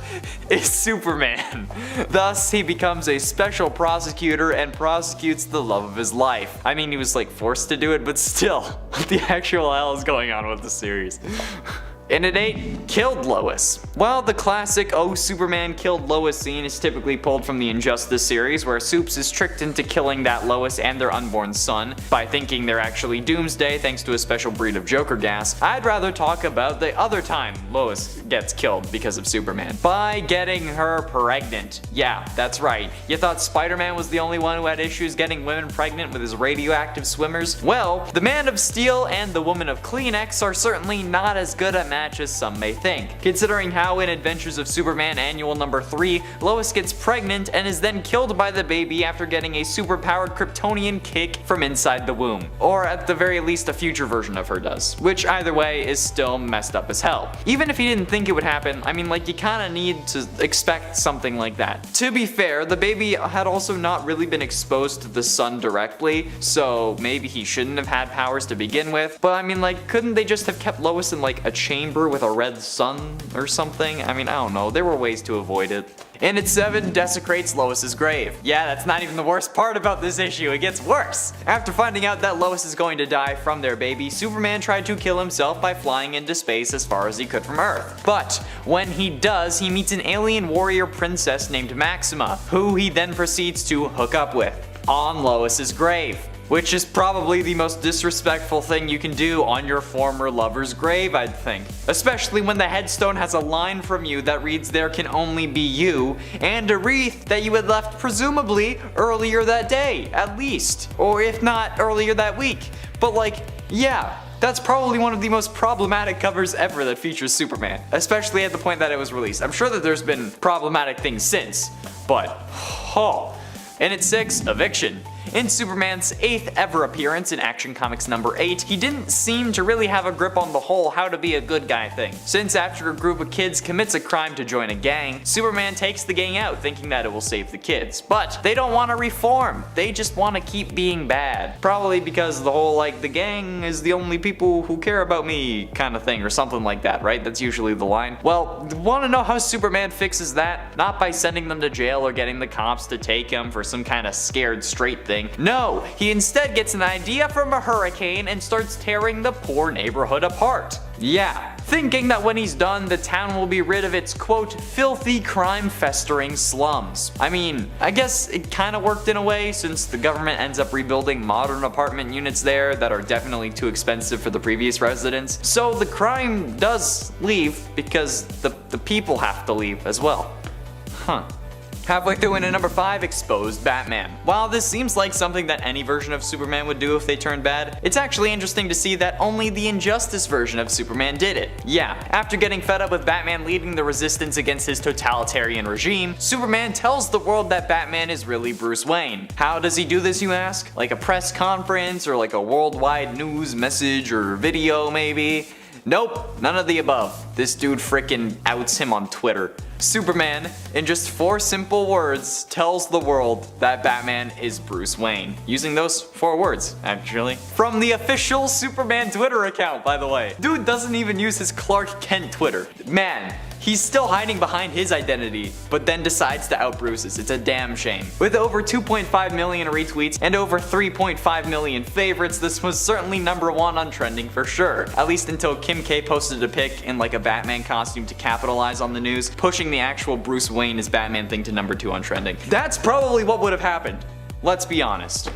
is Superman. Thus, he becomes a special prosecutor and prosecutes the love of his life. I mean, he was like forced to do it, but still, what the actual hell is going on with the series? And at 8, killed Lois. While the classic "Oh Superman killed Lois" scene is typically pulled from the Injustice series, where Supes is tricked into killing that Lois and their unborn son by thinking they're actually Doomsday thanks to a special breed of Joker gas, I'd rather talk about the other time Lois gets killed because of Superman. By getting her pregnant. Yeah, that's right. You thought Spider-Man was the only one who had issues getting women pregnant with his radioactive swimmers? Well, the Man of Steel and the Woman of Kleenex are certainly not as good a match as some may think, considering how in Adventures of Superman Annual number 3, Lois gets pregnant and is then killed by the baby after getting a superpowered Kryptonian kick from inside the womb. Or at the very least a future version of her does, which either way is still messed up as hell. Even if you didn't think it would happen, I mean, like, you kinda need to expect something like that. To be fair, the baby had also not really been exposed to the sun directly, so maybe he shouldn't have had powers to begin with, but I mean, like, couldn't they just have kept Lois in like a chamber with a red sun or something? I mean, I don't know, there were ways to avoid it. And at 7, desecrates Lois's grave. Yeah, that's not even the worst part about this issue, it gets worse. After finding out that Lois is going to die from their baby, Superman tried to kill himself by flying into space as far as he could from Earth. But when he does, he meets an alien warrior princess named Maxima, who he then proceeds to hook up with on Lois's grave. which is probably the most disrespectful thing you can do on your former lover's grave, I'd think. Especially when the headstone has a line from you that reads "There can only be you," and a wreath that you had left presumably earlier that day, at least. Or if not, earlier that week. But like, yeah. That's probably one of the most problematic covers ever that features Superman, especially at the point that it was released. I'm sure that there's been problematic things since, but And at 6, Eviction. In Superman's 8th ever appearance in Action Comics number 8, he didn't seem to really have a grip on the whole how to be a good guy thing. Since after a group of kids commits a crime to join a gang, Superman takes the gang out thinking that it will save the kids. But they don't want to reform, they just want to keep being bad. Probably because the whole like, the gang is the only people who care about me kind of thing or something like that, right? That's usually the line. Well, want to know how Superman fixes that? Not by sending them to jail or getting the cops to take him for some kind of scared straight thing. No, he instead gets an idea from a hurricane and starts tearing the poor neighborhood apart. Yeah, thinking that when he's done, the town will be rid of its quote, filthy crime-festering slums. I mean, I guess it kinda worked in a way since the government ends up rebuilding modern apartment units there that are definitely too expensive for the previous residents. So the crime does leave because the people have to leave as well. Halfway through into number 5, Exposed Batman. While this seems like something that any version of Superman would do if they turned bad, it's actually interesting to see that only the Injustice version of Superman did it. Yeah, after getting fed up with Batman leading the resistance against his totalitarian regime, Superman tells the world that Batman is really Bruce Wayne. How does he do this, you ask? Like a press conference or like a worldwide news message or video maybe? Nope, none of the above. This dude frickin' outs him on Twitter. Superman, in just 4 simple words, tells the world that Batman is Bruce Wayne. Using those 4 words, actually. From the official Superman Twitter account, by the way. Dude doesn't even use his Clark Kent Twitter. Man, he's still hiding behind his identity, but then decides to out Bruce's. It's a damn shame. With over 2.5 million retweets and over 3.5 million favorites, this was certainly number 1 on trending for sure. At least until Kim K posted a pic in like a Batman costume to capitalize on the news, pushing the actual Bruce Wayne as Batman thing to number 2 on trending. That's probably what would have happened. Let's be honest.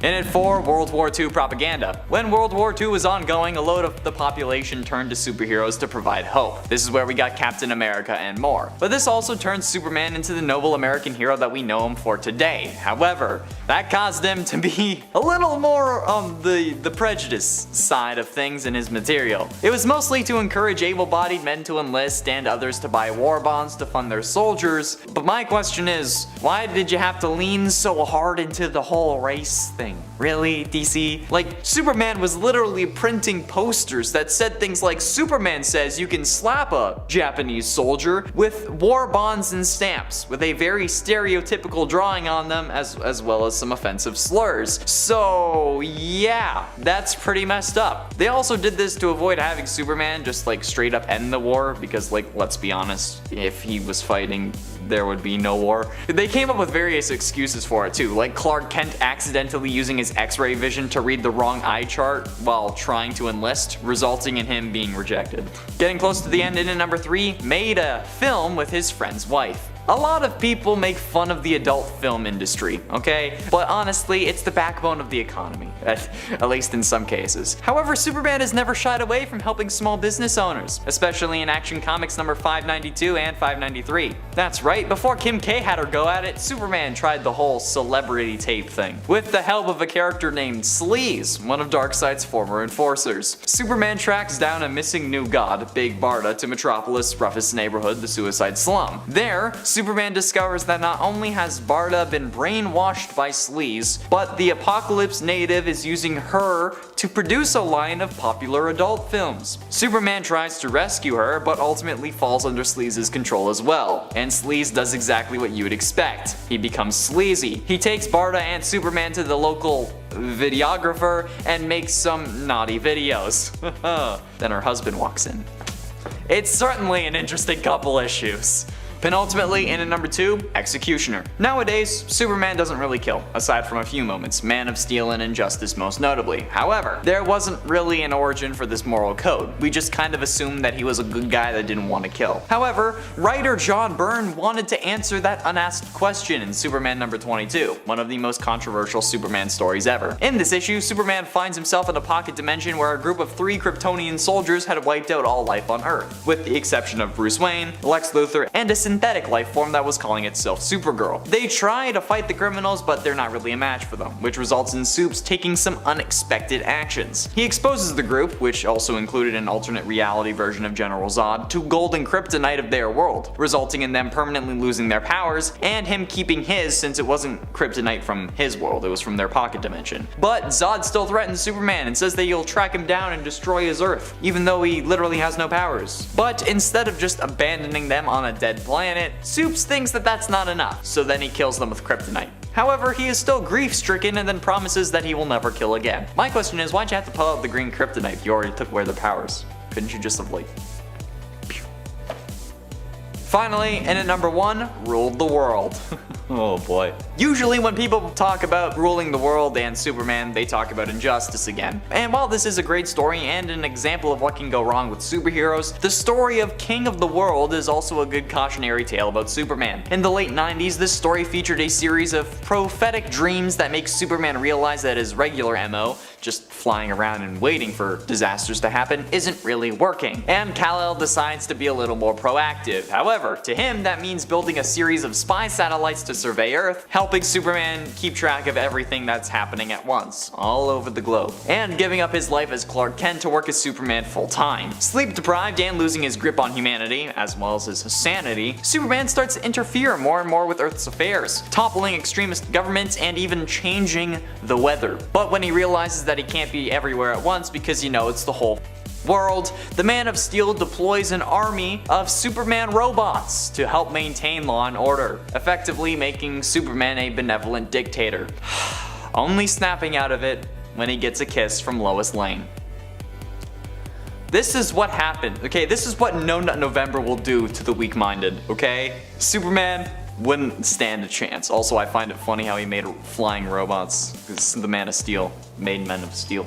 And at 4, World War II propaganda. When World War II was ongoing, a load of the population turned to superheroes to provide hope. This is where we got Captain America and more. But this also turned Superman into the noble American hero that we know him for today. However, that caused him to be a little more on the prejudice side of things in his material. It was mostly to encourage able-bodied men to enlist and others to buy war bonds to fund their soldiers. But my question is, why did you have to lean so hard into the whole race thing? Really, DC? Like, Superman was literally printing posters that said things like, Superman says you can slap a Japanese soldier with war bonds and stamps, with a very stereotypical drawing on them as well as some offensive slurs. So yeah, that's pretty messed up. They also did this to avoid having Superman just like straight up end the war, because like, let's be honest, if he was fighting, there would be no war. They came up with various excuses for it too, like Clark Kent accidentally using his X-ray vision to read the wrong eye chart while trying to enlist, resulting in him being rejected. Getting close to the end, in at number 3, made a film with his friend's wife. A lot of people make fun of the adult film industry, okay? But honestly, it's the backbone of the economy, at least in some cases. However, Superman has never shied away from helping small business owners, especially in Action Comics number 592 and 593. That's right, before Kim K had her go at it, Superman tried the whole celebrity tape thing, with the help of a character named Sleaze, one of Darkseid's former enforcers. Superman tracks down a missing new god, Big Barda, to Metropolis' roughest neighborhood, the Suicide Slum. There, Superman discovers that not only has Barda been brainwashed by Sleaze, but the Apocalypse native is using her to produce a line of popular adult films. Superman tries to rescue her, but ultimately falls under Sleaze's control as well. And Sleaze does exactly what you would expect. He becomes sleazy. He takes Barda and Superman to the local videographer and makes some naughty videos. Then her husband walks in. It's certainly an interesting couple issues. Penultimately, in at number 2, Executioner. Nowadays, Superman doesn't really kill, aside from a few moments, Man of Steel and Injustice most notably. However, there wasn't really an origin for this moral code. We just kind of assumed that he was a good guy that didn't want to kill. However, writer John Byrne wanted to answer that unasked question in Superman number 22, one of the most controversial Superman stories ever. In this issue, Superman finds himself in a pocket dimension where a group of 3 Kryptonian soldiers had wiped out all life on Earth, with the exception of Bruce Wayne, Lex Luthor, and a synthetic life form that was calling itself Supergirl. They try to fight the criminals, but they're not really a match for them, which results in Supes taking some unexpected actions. He exposes the group, which also included an alternate reality version of General Zod, to golden kryptonite of their world, resulting in them permanently losing their powers, and him keeping his since it wasn't kryptonite from his world, it was from their pocket dimension. But Zod still threatens Superman and says that he'll track him down and destroy his Earth, even though he literally has no powers. But instead of just abandoning them on a dead planet, Supes thinks that that's not enough, so then he kills them with kryptonite. However, he is still grief-stricken and then promises that he will never kill again. My question is, why'd you have to pull out the green kryptonite if you already took away their powers? Couldn't you just have like... Finally, in at number 1, ruled the world. Oh boy. Usually when people talk about ruling the world and Superman, they talk about Injustice again. And while this is a great story and an example of what can go wrong with superheroes, the story of King of the World is also a good cautionary tale about Superman. In the late 90s, this story featured a series of prophetic dreams that make Superman realize that his regular MO, just flying around and waiting for disasters to happen, isn't really working. And Kal-El decides to be a little more proactive. However, to him that means building a series of spy satellites to survey Earth, helping Superman keep track of everything that's happening at once, all over the globe, and giving up his life as Clark Kent to work as Superman full-time. Sleep deprived and losing his grip on humanity, as well as his sanity, Superman starts to interfere more and more with Earth's affairs, toppling extremist governments and even changing the weather. But when he realizes that he can't be everywhere at once because, you know, it's the whole world, the Man of Steel deploys an army of Superman robots to help maintain law and order, effectively making Superman a benevolent dictator. Only snapping out of it when he gets a kiss from Lois Lane. This is what happened, okay? This is what No Nut November will do to the weak-minded, okay? Superman wouldn't stand a chance. Also, I find it funny how he made flying robots, because the Man of Steel made Men of Steel.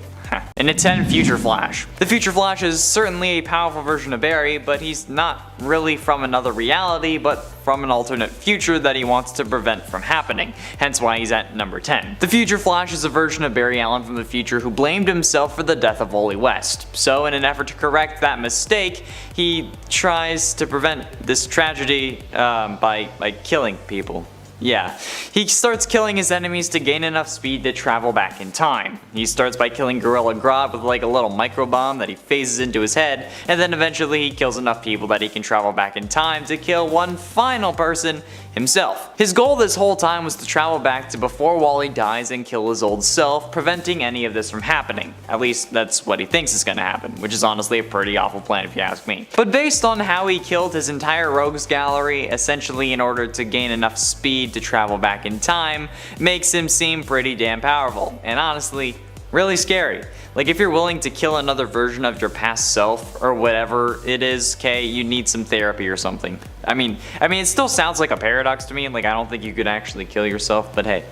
In at 10, Future Flash. The Future Flash is certainly a powerful version of Barry, but he's not really from another reality, but from an alternate future that he wants to prevent from happening, hence why he's at number 10. The Future Flash is a version of Barry Allen from the future who blamed himself for the death of Wally West. So in an effort to correct that mistake, he tries to prevent this tragedy by killing people. Yeah, he starts killing his enemies to gain enough speed to travel back in time. He starts by killing Gorilla Grodd with like a little microbomb that he phases into his head, and then eventually he kills enough people that he can travel back in time to kill one final person, himself. His goal this whole time was to travel back to before Wally dies and kill his old self, preventing any of this from happening. At least that's what he thinks is gonna happen, which is honestly a pretty awful plan if you ask me. But based on how he killed his entire rogues gallery, essentially in order to gain enough speed to travel back in time, makes him seem pretty damn powerful, and honestly, really scary. Like, if you're willing to kill another version of your past self or whatever it is, okay, you need some therapy or something. I mean, it still sounds like a paradox to me, like I don't think you could actually kill yourself, but hey.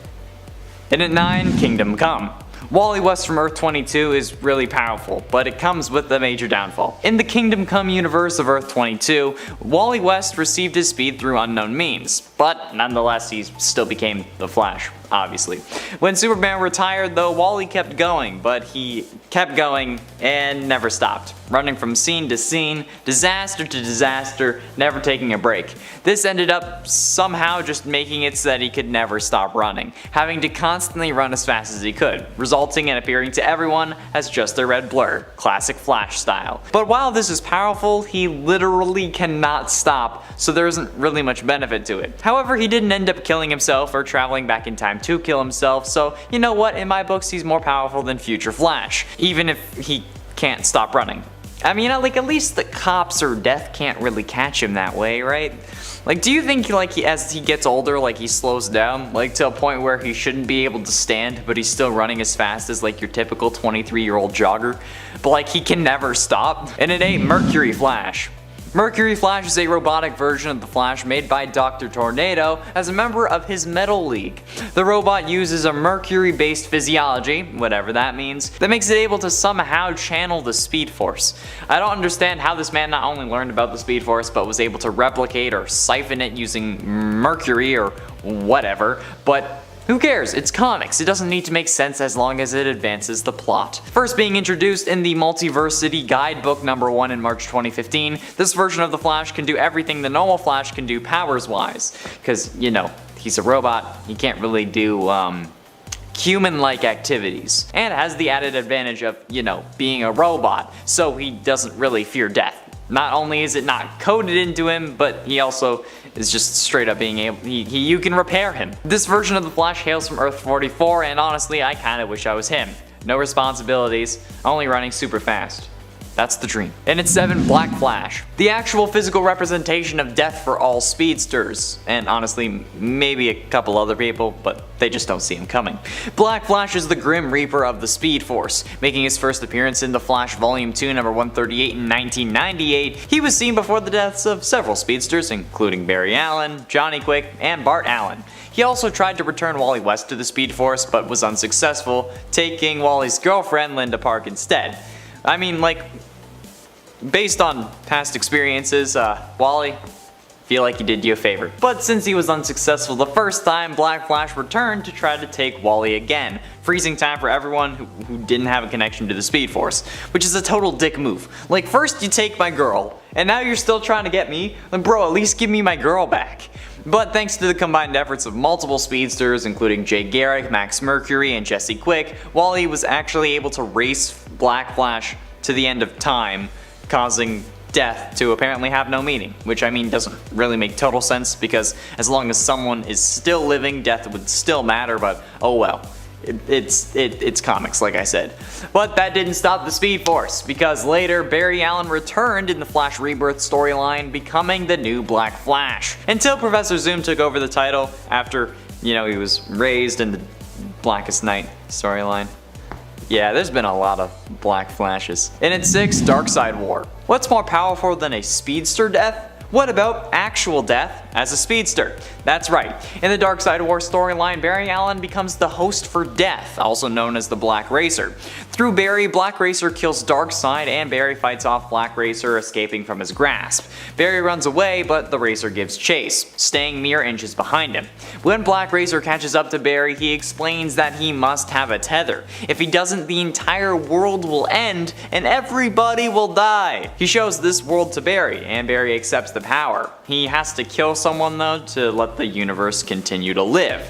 And at 9, Kingdom Come. Wally West from Earth 22 is really powerful, but it comes with a major downfall. In the Kingdom Come universe of Earth 22, Wally West received his speed through unknown means, but nonetheless he still became the Flash, obviously. When Superman retired though, Wally kept going, but he kept going and never stopped, running from scene to scene, disaster to disaster, never taking a break. This ended up somehow just making it so that he could never stop running, having to constantly run as fast as he could, resulting in appearing to everyone as just a red blur, classic Flash style. But while this is powerful, he literally cannot stop, so there isn't really much benefit to it. However, he didn't end up killing himself or traveling back in time to kill himself, so you know what, in my books he's more powerful than Future Flash, even if he can't stop running. I mean, like, at least the cops or death can't really catch him that way, right? Like, do you think, like, as he gets older, like, he slows down, like, to a point where he shouldn't be able to stand, but he's still running as fast as, like, your typical 23-year-old jogger? But, like, he can never stop? And it ain't Mercury Flash. Mercury Flash is a robotic version of the Flash made by Dr. Tornado as a member of his Metal League. The robot uses a mercury-based physiology, whatever that means, that makes it able to somehow channel the Speed Force. I don't understand how this man not only learned about the Speed Force but was able to replicate or siphon it using mercury or whatever, but who cares? It's comics. It doesn't need to make sense as long as it advances the plot. First being introduced in the Multiversity Guidebook #1 in March 2015, this version of the Flash can do everything the normal Flash can do powers-wise. Because, you know, he's a robot, he can't really do, human-like activities. And has the added advantage of, you know, being a robot, so he doesn't really fear death. Not only is it not coded into him, but he also is just straight up being able, you can repair him. This version of the Flash hails from Earth 44, and honestly, I kinda wish I was him. No responsibilities, only running super fast. That's the dream. And it's 7, Black Flash. The actual physical representation of death for all speedsters, and honestly, maybe a couple other people, but they just don't see him coming. Black Flash is the Grim Reaper of the Speed Force. Making his first appearance in The Flash Volume 2 number 138 in 1998, he was seen before the deaths of several speedsters, including Barry Allen, Johnny Quick, and Bart Allen. He also tried to return Wally West to the Speed Force, but was unsuccessful, taking Wally's girlfriend Linda Park instead. I mean, like, based on past experiences, Wally, feel like he did you a favor. But since he was unsuccessful the first time, Black Flash returned to try to take Wally again, freezing time for everyone who didn't have a connection to the Speed Force, which is a total dick move. Like, first you take my girl, and now you're still trying to get me? Like, bro, at least give me my girl back. But thanks to the combined efforts of multiple speedsters, including Jay Garrick, Max Mercury, and Jesse Quick, Wally was actually able to race Black Flash to the end of time, causing death to apparently have no meaning, which I mean doesn't really make total sense because as long as someone is still living, death would still matter, but oh well. It's comics, like I said. But that didn't stop the Speed Force, because later Barry Allen returned in the Flash Rebirth storyline, becoming the new Black Flash. Until Professor Zoom took over the title after, you know, he was raised in the Blackest Night storyline. Yeah, there's been a lot of Black Flashes. And at 6, Darkseid War. What's more powerful than a speedster death? What about actual death as a speedster? That's right. In the Darkseid War storyline, Barry Allen becomes the host for Death, also known as the Black Racer. Through Barry, Black Racer kills Darkseid and Barry fights off Black Racer, escaping from his grasp. Barry runs away, but the Racer gives chase, staying mere inches behind him. When Black Racer catches up to Barry, he explains that he must have a tether. If he doesn't, the entire world will end and everybody will die. He shows this world to Barry, and Barry accepts the power. He has to kill someone though to let the universe continue to live.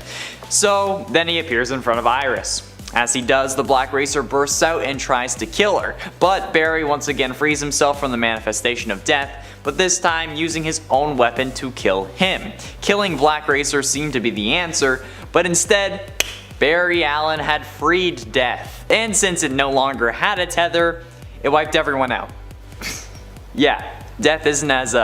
So then he appears in front of Iris. As he does, the Black Racer bursts out and tries to kill her, but Barry once again frees himself from the manifestation of death, but this time using his own weapon to kill him. Killing Black Racer seemed to be the answer, but instead, Barry Allen had freed Death. And since it no longer had a tether, it wiped everyone out. Yeah, Death isn't as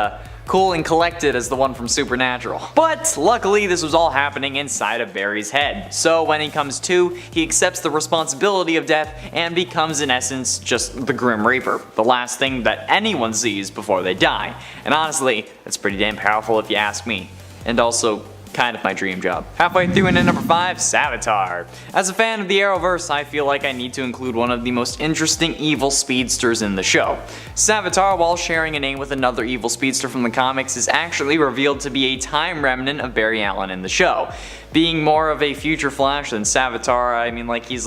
cool and collected as the one from Supernatural. But luckily this was all happening inside of Barry's head. So when he comes to, he accepts the responsibility of Death and becomes in essence just the Grim Reaper, the last thing that anyone sees before they die. And honestly, that's pretty damn powerful if you ask me. And also, kind of my dream job. Halfway through and at number 5, Savitar. As a fan of the Arrowverse, I feel like I need to include one of the most interesting evil speedsters in the show. Savitar, while sharing a name with another evil speedster from the comics, is actually revealed to be a time remnant of Barry Allen in the show. Being more of a future Flash than Savitar, I mean, like, he's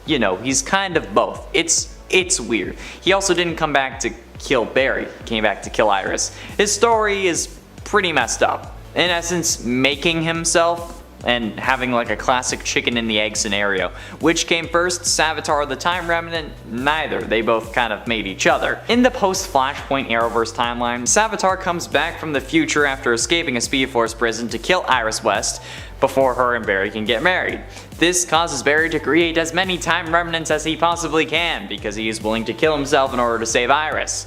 you know, he's kind of both. It's weird. He also didn't come back to kill Barry, he came back to kill Iris. His story is pretty messed up. In essence, making himself and having like a classic chicken and the egg scenario. Which came first, Savitar or the Time Remnant? Neither, they both kind of made each other. In the post-Flashpoint Arrowverse timeline, Savitar comes back from the future after escaping a Speed Force prison to kill Iris West before her and Barry can get married. This causes Barry to create as many Time Remnants as he possibly can because he is willing to kill himself in order to save Iris.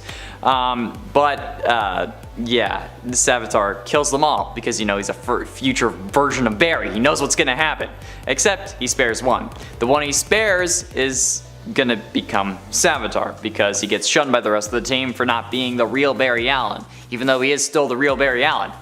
Yeah, the Savitar kills them all because, you know, he's a future version of Barry. He knows what's gonna happen. Except he spares one. The one he spares is gonna become Savitar because he gets shunned by the rest of the team for not being the real Barry Allen, even though he is still the real Barry Allen.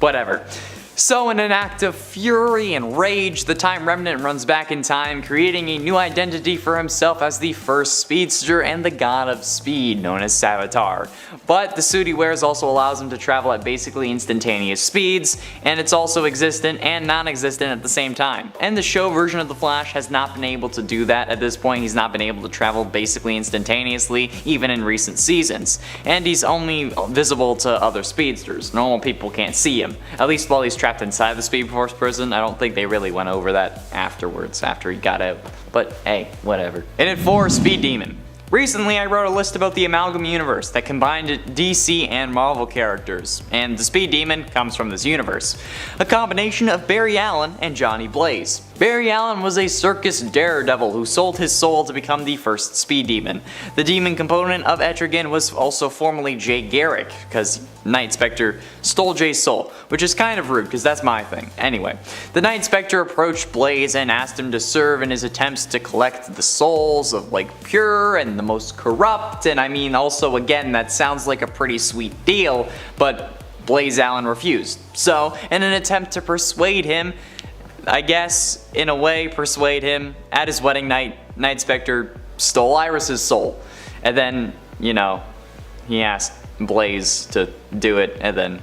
Whatever. So in an act of fury and rage, the Time Remnant runs back in time, creating a new identity for himself as the first Speedster and the god of speed, known as Savitar. But the suit he wears also allows him to travel at basically instantaneous speeds, and it's also existent and non-existent at the same time. And the show version of the Flash has not been able to do that at this point. He's not been able to travel basically instantaneously, even in recent seasons. And he's only visible to other speedsters. Normal people can't see him, at least while he's trapped inside the Speed Force prison. I don't think they really went over that afterwards, after he got out. But hey, whatever. And at 4, Speed Demon. Recently, I wrote a list about the Amalgam universe that combined DC and Marvel characters, and the Speed Demon comes from this universe. A combination of Barry Allen and Johnny Blaze. Barry Allen was a circus daredevil who sold his soul to become the first Speed Demon. The demon component of Etrigan was also formerly Jay Garrick, because Night Spectre stole Jay's soul, which is kind of rude because that's my thing. Anyway, the Night Spectre approached Blaze and asked him to serve in his attempts to collect the souls of pure and the most corrupt, and I mean also again that sounds like a pretty sweet deal, but Blaze Allen refused. So in an attempt to persuade him, I guess in a way persuade him, at his wedding night, Night Spectre stole Iris's soul, and then he asked Blaze to do it, and then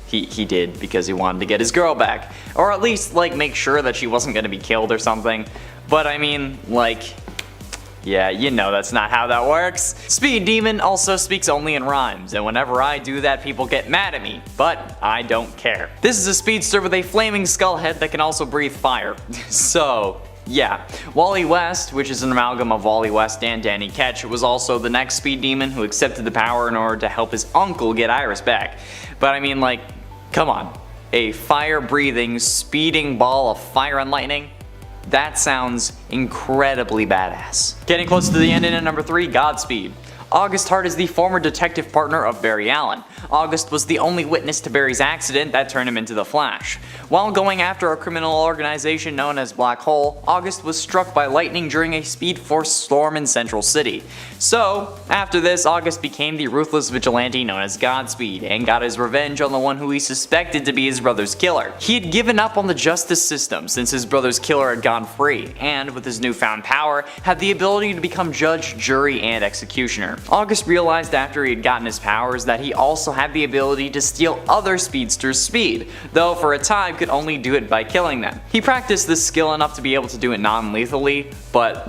he did because he wanted to get his girl back, or at least make sure that she wasn't going to be killed or something. But I mean yeah, that's not how that works. Speed Demon also speaks only in rhymes, and whenever I do that, people get mad at me, but I don't care. This is a speedster with a flaming skull head that can also breathe fire. So yeah, Wally West, which is an amalgam of Wally West and Danny Ketch, was also the next Speed Demon who accepted the power in order to help his uncle get Iris back. But I mean come on, a fire-breathing, speeding ball of fire and lightning? That sounds incredibly badass. Getting close to the end in at number 3, Godspeed. August Hart is the former detective partner of Barry Allen. August was the only witness to Barry's accident that turned him into the Flash. While going after a criminal organization known as Black Hole, August was struck by lightning during a Speed Force storm in Central City. So, after this, August became the ruthless vigilante known as Godspeed, and got his revenge on the one who he suspected to be his brother's killer. He had given up on the justice system since his brother's killer had gone free, and with his newfound power, had the ability to become judge, jury, and executioner. August realized after he had gotten his powers that he also had the ability to steal other speedsters' speed, though for a time could only do it by killing them. He practiced this skill enough to be able to do it non-lethally, but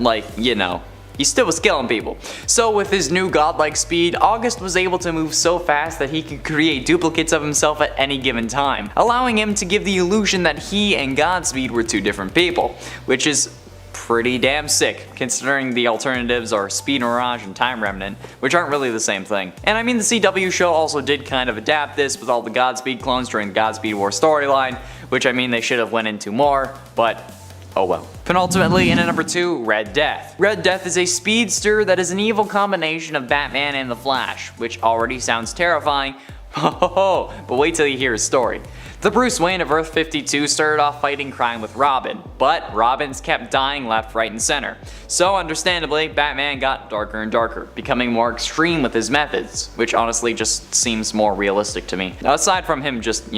he still was killing people. So with his new godlike speed, August was able to move so fast that he could create duplicates of himself at any given time, allowing him to give the illusion that he and Godspeed were two different people, which is pretty damn sick, considering the alternatives are Speed Mirage and Time Remnant, which aren't really the same thing. And I mean, the CW show also did kind of adapt this with all the Godspeed clones during the Godspeed War storyline, which I mean they should have went into more, but oh well. Penultimately, in at number 2, Red Death. Red Death is a speedster that is an evil combination of Batman and the Flash, which already sounds terrifying, but wait till you hear his story. The Bruce Wayne of Earth 52 started off fighting crime with Robin, but Robins kept dying left, right, and center. So understandably, Batman got darker and darker, becoming more extreme with his methods, which honestly just seems more realistic to me. Aside from him just,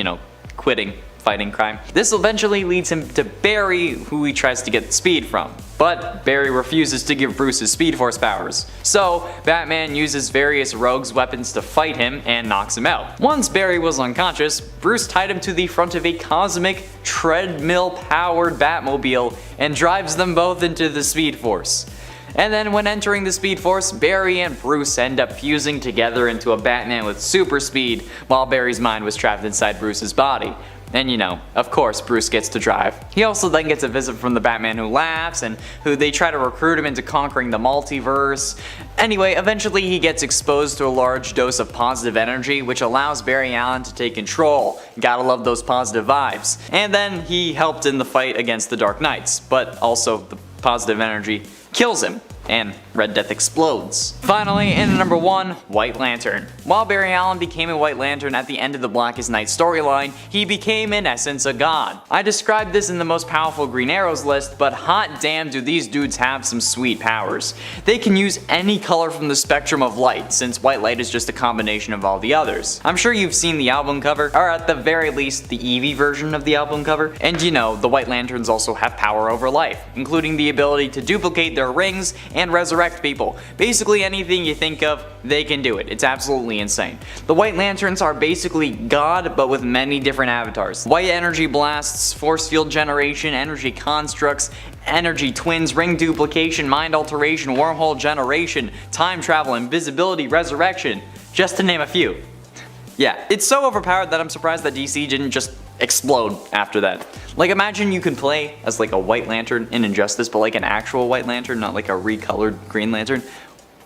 quitting fighting crime. This eventually leads him to Barry, who he tries to get speed from. But Barry refuses to give Bruce his Speed Force powers. So Batman uses various rogues' weapons to fight him and knocks him out. Once Barry was unconscious, Bruce tied him to the front of a cosmic, treadmill-powered Batmobile and drives them both into the Speed Force. And then when entering the Speed Force, Barry and Bruce end up fusing together into a Batman with super speed, while Barry's mind was trapped inside Bruce's body. And of course Bruce gets to drive. He also then gets a visit from the Batman Who Laughs, and who they try to recruit him into conquering the multiverse. Anyway, eventually he gets exposed to a large dose of positive energy, which allows Barry Allen to take control. Gotta love those positive vibes. And then he helped in the fight against the Dark Knights, but also the positive energy kills him, and Red Death explodes. Finally, in number 1, White Lantern. While Barry Allen became a White Lantern at the end of the Blackest Night storyline, he became in essence a god. I described this in the most powerful Green Arrows list, but hot damn do these dudes have some sweet powers. They can use any color from the spectrum of light, since white light is just a combination of all the others. I'm sure you've seen the album cover, or at the very least the Eevee version of the album cover, and you know, the White Lanterns also have power over life, including the ability to duplicate their rings and resurrect people. Basically anything you think of, they can do it. It's absolutely insane. The White Lanterns are basically God, but with many different avatars. White energy blasts, force field generation, energy constructs, energy twins, ring duplication, mind alteration, wormhole generation, time travel, invisibility, resurrection, just to name a few. Yeah, it's so overpowered that I'm surprised that DC didn't just explode after that. Like, imagine you could play as like a White Lantern in Injustice, but like an actual White Lantern, not like a recolored Green Lantern.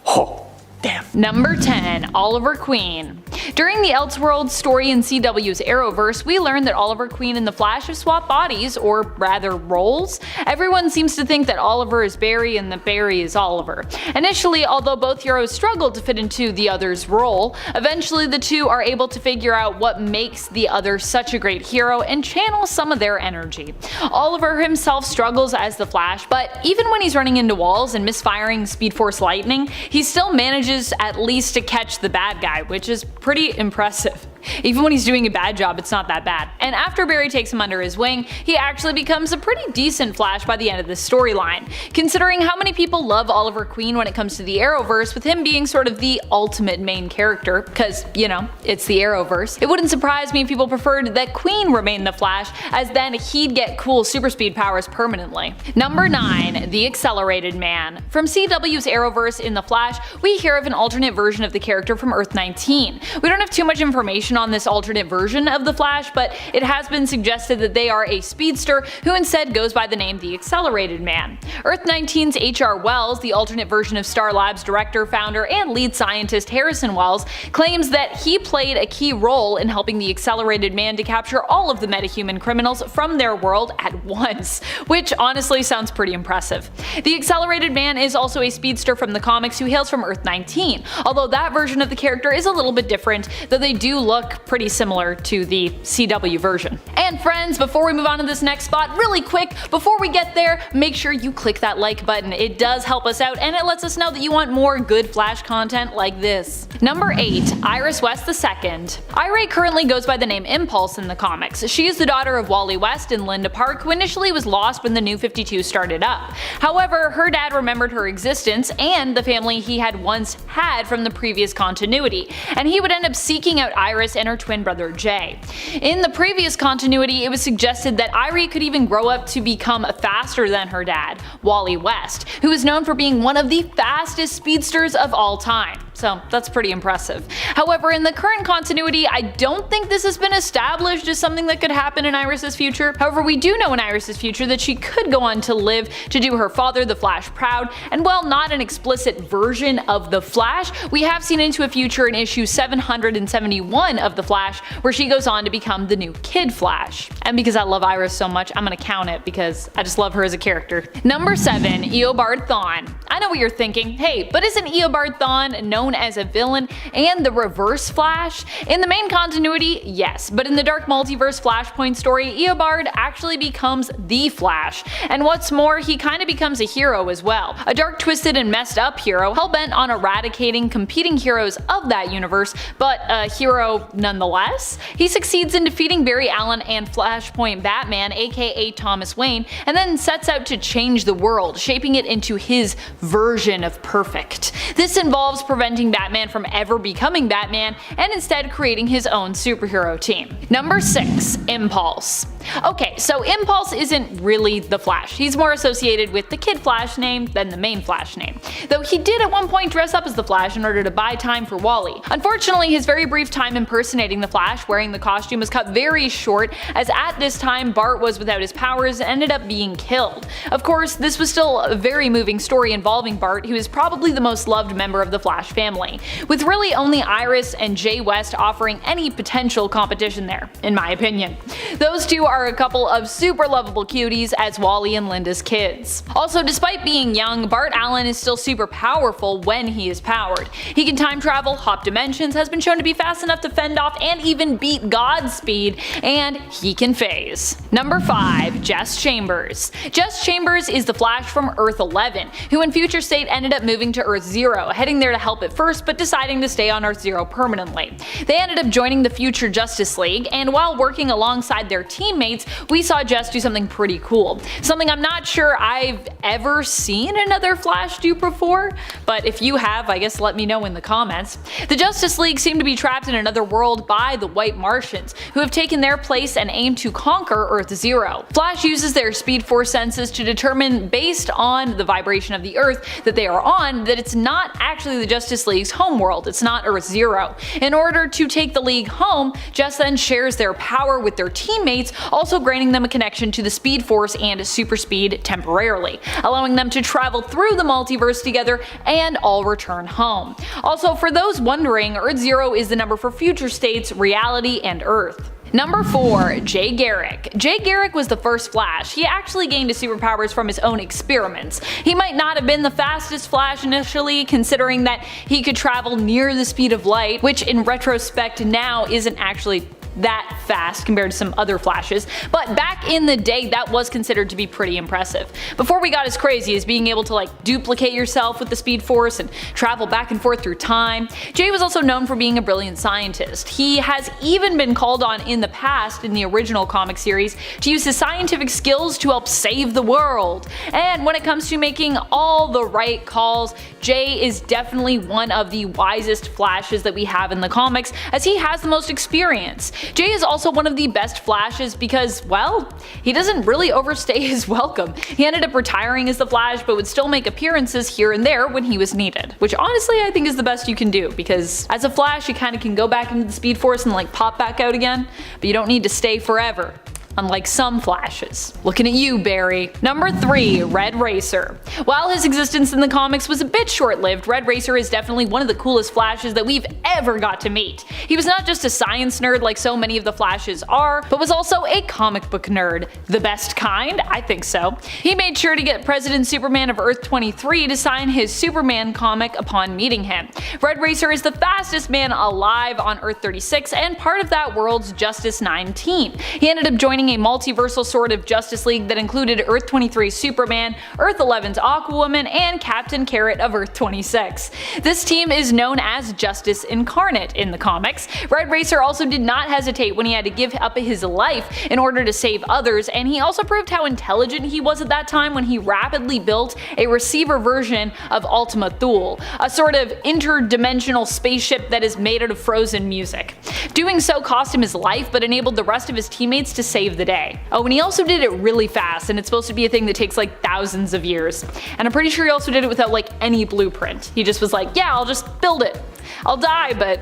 Oh, damn. Number 10, Oliver Queen. During the Elseworlds story in CW's Arrowverse, we learned that Oliver Queen and the Flash have swapped bodies, or rather roles. Everyone seems to think that Oliver is Barry and that Barry is Oliver. Initially, although both heroes struggle to fit into the other's role, eventually the two are able to figure out what makes the other such a great hero and channel some of their energy. Oliver himself struggles as the Flash, but even when he's running into walls and misfiring Speed Force lightning, he still manages at least to catch the bad guy, which is pretty impressive. Even when he's doing a bad job, it's not that bad. And after Barry takes him under his wing, he actually becomes a pretty decent Flash by the end of this storyline. Considering how many people love Oliver Queen when it comes to the Arrowverse, with him being sort of the ultimate main character, because, you know, it's the Arrowverse, it wouldn't surprise me if people preferred that Queen remain the Flash, as then he'd get cool super speed powers permanently. Number 9, the Accelerated Man. From CW's Arrowverse in The Flash, we hear of an alternate version of the character from Earth 19. We don't have too much information on this alternate version of the Flash, but it has been suggested that they are a speedster who instead goes by the name the Accelerated Man. Earth 19's H.R. Wells, the alternate version of Star Labs director, founder, and lead scientist Harrison Wells, claims that he played a key role in helping the Accelerated Man to capture all of the metahuman criminals from their world at once, which honestly sounds pretty impressive. The Accelerated Man is also a speedster from the comics who hails from Earth 19, although that version of the character is a little bit different, though they do look pretty similar to the CW version. And friends, before we move on to this next spot, really quick, before we get there, make sure you click that like button. It does help us out and it lets us know that you want more good Flash content like this. Number 8, Iris West II. Iris currently goes by the name Impulse in the comics. She is the daughter of Wally West and Linda Park, who initially was lost when the New 52 started up. However, her dad remembered her existence and the family he had once had from the previous continuity, and he would end up seeking out Iris and her twin brother Jay. In the previous continuity, it was suggested that Iris could even grow up to become faster than her dad, Wally West, who is known for being one of the fastest speedsters of all time. So that's pretty impressive. However, in the current continuity, I don't think this has been established as something that could happen in Iris's future. However, we do know in Iris's future that she could go on to live to do her father, the Flash, proud, and while not an explicit version of the Flash, we have seen into a future in issue 771 of the Flash, where she goes on to become the new Kid Flash. And because I love Iris so much, I'm gonna count it because I just love her as a character. Number 7, Eobard Thawne. I know what you're thinking, hey, but isn't Eobard Thawne known as a villain and the Reverse Flash? In the main continuity, yes, but in the Dark Multiverse Flashpoint story, Eobard actually becomes the Flash, and what's more, he kinda becomes a hero as well. A dark, twisted, and messed up hero, hellbent on eradicating competing heroes of that universe, but a hero nonetheless. He succeeds in defeating Barry Allen and Flashpoint Batman, aka Thomas Wayne, and then sets out to change the world, shaping it into his version of perfect. This involves preventing Batman from ever becoming Batman, and instead creating his own superhero team. Number 6, Impulse. Okay, so Impulse isn't really the Flash. He's more associated with the Kid Flash name than the main Flash name, though he did at one point dress up as the Flash in order to buy time for Wally. Unfortunately, his very brief time impersonating the Flash wearing the costume was cut very short, as at this time Bart was without his powers and ended up being killed. Of course, this was still a very moving story involving Bart, who is probably the most loved member of the Flash family, with really only Iris and Jay West offering any potential competition there, in my opinion. Those two are are a couple of super lovable cuties as Wally and Linda's kids. Also, despite being young, Bart Allen is still super powerful when he is powered. He can time travel, hop dimensions, has been shown to be fast enough to fend off and even beat God's speed, and he can phase. Number 5. Jess Chambers. Jess Chambers is the Flash from Earth 11, who in Future State ended up moving to Earth 0, heading there to help at first but deciding to stay on Earth 0 permanently. They ended up joining the Future Justice League, and while working alongside their teammates, we saw Jess do something pretty cool. Something I'm not sure I've ever seen another Flash do before, but if you have, I guess let me know in the comments. The Justice League seem to be trapped in another world by the White Martians, who have taken their place and aim to conquer Earth 0. Flash uses their Speed Force senses to determine, based on the vibration of the Earth that they are on, that it's not actually the Justice League's homeworld, it's not Earth 0. In order to take the League home, Jess then shares their power with their teammates, also granting them a connection to the Speed Force and super speed temporarily, allowing them to travel through the multiverse together and all return home. Also, for those wondering, Earth 0 is the number for future states, reality, and Earth. Number 4. Jay Garrick. Jay Garrick was the first Flash. He actually gained his superpowers from his own experiments. He might not have been the fastest Flash initially, considering that he could travel near the speed of light, which in retrospect now isn't actually that fast compared to some other Flashes, but back in the day that was considered to be pretty impressive. Before we got as crazy as being able to duplicate yourself with the Speed Force and travel back and forth through time, Jay was also known for being a brilliant scientist. He has even been called on in the past in the original comic series to use his scientific skills to help save the world. And when it comes to making all the right calls, Jay is definitely one of the wisest Flashes that we have in the comics, as he has the most experience. Jay is also one of the best Flashes because, well, he doesn't really overstay his welcome. He ended up retiring as the Flash but would still make appearances here and there when he was needed, which honestly I think is the best you can do, because as a Flash you kinda can go back into the Speed Force and pop back out again, but you don't need to stay forever. Unlike some Flashes. Looking at you, Barry. Number 3. Red Racer. While his existence in the comics was a bit short-lived, Red Racer is definitely one of the coolest Flashes that we've ever got to meet. He was not just a science nerd like so many of the Flashes are, but was also a comic book nerd. The best kind? I think so. He made sure to get President Superman of Earth 23 to sign his Superman comic upon meeting him. Red Racer is the fastest man alive on Earth 36 and part of that world's Justice 9 team. He ended up joining a multiversal sort of Justice League that included Earth 23's Superman, Earth 11's Aquawoman, and Captain Carrot of Earth 26. This team is known as Justice Incarnate in the comics. Red Racer also did not hesitate when he had to give up his life in order to save others, and he also proved how intelligent he was at that time when he rapidly built a receiver version of Ultima Thule, a sort of interdimensional spaceship that is made out of frozen music. Doing so cost him his life but enabled the rest of his teammates to save the day. Oh, and he also did it really fast, and it's supposed to be a thing that takes thousands of years. And I'm pretty sure he also did it without any blueprint. He just was yeah, I'll just build it. I'll die, but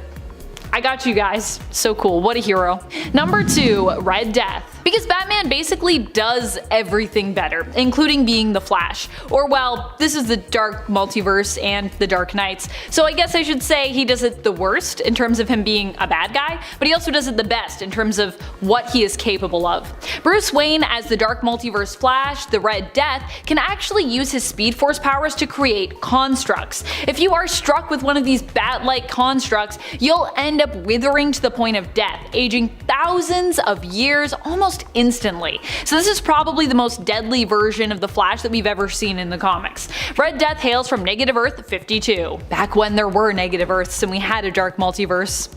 I got you guys. So cool. What a hero. Number 2. Red Death. Because Batman basically does everything better, including being the Flash. Or well, this is the Dark Multiverse and the Dark Knights, so I guess I should say he does it the worst in terms of him being a bad guy, but he also does it the best in terms of what he is capable of. Bruce Wayne as the Dark Multiverse Flash, the Red Death, can actually use his Speed Force powers to create constructs. If you are struck with one of these bat-like constructs, you'll end up withering to the point of death, aging thousands of years almost instantly. So this is probably the most deadly version of the Flash that we've ever seen in the comics. Red Death hails from Negative Earth 52, back when there were negative Earths and we had a dark multiverse.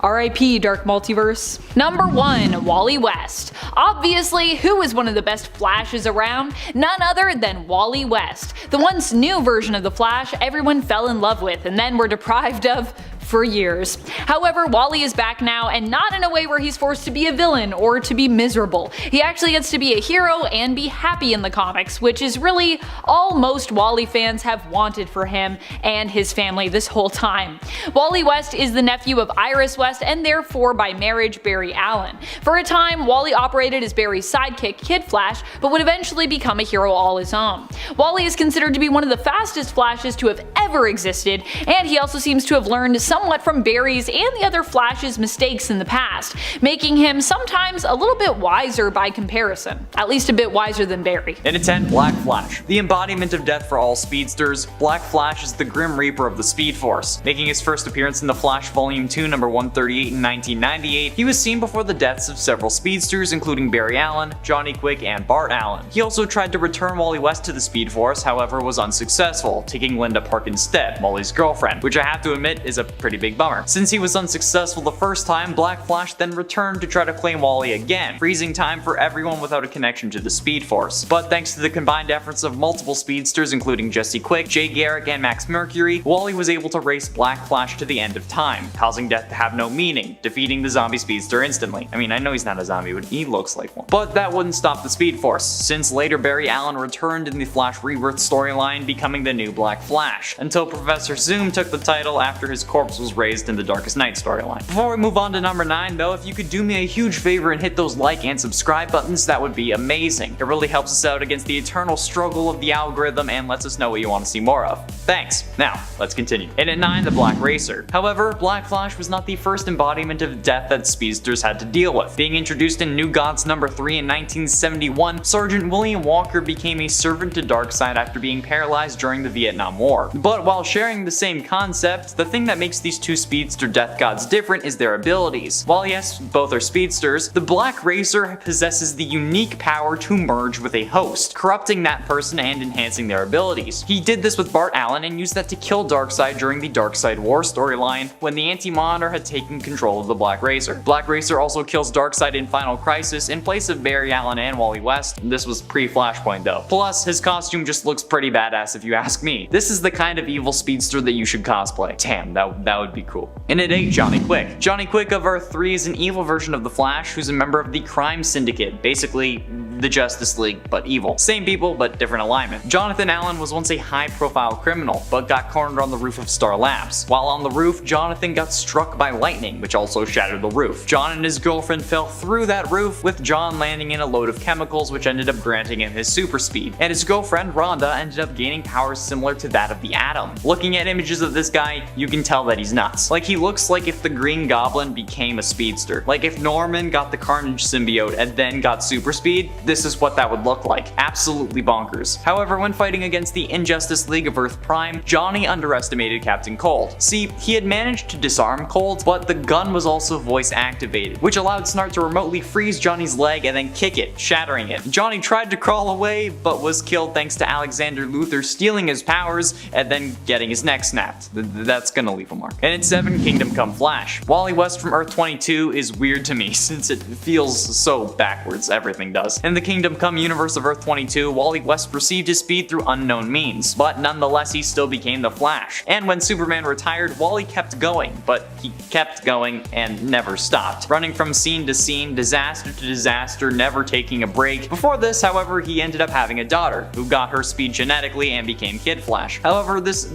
RIP Dark Multiverse. Number 1. Wally West. Obviously, who is one of the best Flashes around? None other than Wally West, the once new version of the Flash everyone fell in love with and then were deprived of for years. However, Wally is back now, and not in a way where he's forced to be a villain or to be miserable. He actually gets to be a hero and be happy in the comics, which is really all most Wally fans have wanted for him and his family this whole time. Wally West is the nephew of Iris West and therefore by marriage Barry Allen. For a time, Wally operated as Barry's sidekick, Kid Flash, but would eventually become a hero all his own. Wally is considered to be one of the fastest Flashes to have ever existed, and he also seems to have learned some somewhat from Barry's and the other Flash's mistakes in the past, making him sometimes a little bit wiser by comparison. At least a bit wiser than Barry. And at 10, Black Flash. The embodiment of death for all speedsters, Black Flash is the Grim Reaper of the Speed Force. Making his first appearance in The Flash Volume 2 number 138 in 1998, he was seen before the deaths of several speedsters including Barry Allen, Johnny Quick, and Bart Allen. He also tried to return Wally West to the Speed Force, however was unsuccessful, taking Linda Park instead, Wally's girlfriend, which I have to admit is a pretty big bummer. Since he was unsuccessful the first time, Black Flash then returned to try to claim Wally again, freezing time for everyone without a connection to the Speed Force. But thanks to the combined efforts of multiple speedsters including Jesse Quick, Jay Garrick, and Max Mercury, Wally was able to race Black Flash to the end of time, causing death to have no meaning, defeating the zombie speedster instantly. I mean, I know he's not a zombie, but he looks like one. But that wouldn't stop the Speed Force, since later Barry Allen returned in the Flash Rebirth storyline, becoming the new Black Flash, until Professor Zoom took the title after his corpse was raised in the Darkest Night storyline. Before we move on to number 9 though, if you could do me a huge favor and hit those like and subscribe buttons, that would be amazing. It really helps us out against the eternal struggle of the algorithm and lets us know what you want to see more of. Thanks. Now, let's continue. And at 9, the Black Racer. However, Black Flash was not the first embodiment of death that speedsters had to deal with. Being introduced in New Gods number 3 in 1971, Sergeant William Walker became a servant to Darkseid after being paralyzed during the Vietnam War. But while sharing the same concept, the thing that makes these two speedster death gods different is their abilities. While yes, both are speedsters, the Black Racer possesses the unique power to merge with a host, corrupting that person and enhancing their abilities. He did this with Bart Allen and used that to kill Darkseid during the Darkseid War storyline when the Anti-Monitor had taken control of the Black Racer. Black Racer also kills Darkseid in Final Crisis in place of Barry Allen and Wally West. This was pre-Flashpoint though. Plus, his costume just looks pretty badass if you ask me. This is the kind of evil speedster that you should cosplay. Damn, that would be cool. And at 8, Johnny Quick. Johnny Quick of Earth 3 is an evil version of the Flash who's a member of the Crime Syndicate, basically the Justice League, but evil. Same people, but different alignment. Jonathan Allen was once a high-profile criminal, but got cornered on the roof of Star Labs. While on the roof, Jonathan got struck by lightning, which also shattered the roof. John and his girlfriend fell through that roof, with John landing in a load of chemicals, which ended up granting him his super speed. And his girlfriend, Rhonda, ended up gaining powers similar to that of the Atom. Looking at images of this guy, you can tell that he's nuts. Like, he looks like if the Green Goblin became a speedster. Like if Norman got the Carnage symbiote and then got super speed, this is what that would look like. Absolutely bonkers. However, when fighting against the Injustice League of Earth Prime, Johnny underestimated Captain Cold. See, he had managed to disarm Cold, but the gun was also voice activated, which allowed Snart to remotely freeze Johnny's leg and then kick it, shattering it. Johnny tried to crawl away, but was killed thanks to Alexander Luthor stealing his powers and then getting his neck snapped. That's gonna leave a mark. And at 7, Kingdom Come Flash. Wally West from Earth 22 is weird to me since it feels so backwards, everything does. In the Kingdom Come universe of Earth 22, Wally West received his speed through unknown means, but nonetheless he still became the Flash. And when Superman retired, Wally kept going, but he kept going and never stopped, running from scene to scene, disaster to disaster, never taking a break. Before this, however, he ended up having a daughter, who got her speed genetically and became Kid Flash. However, this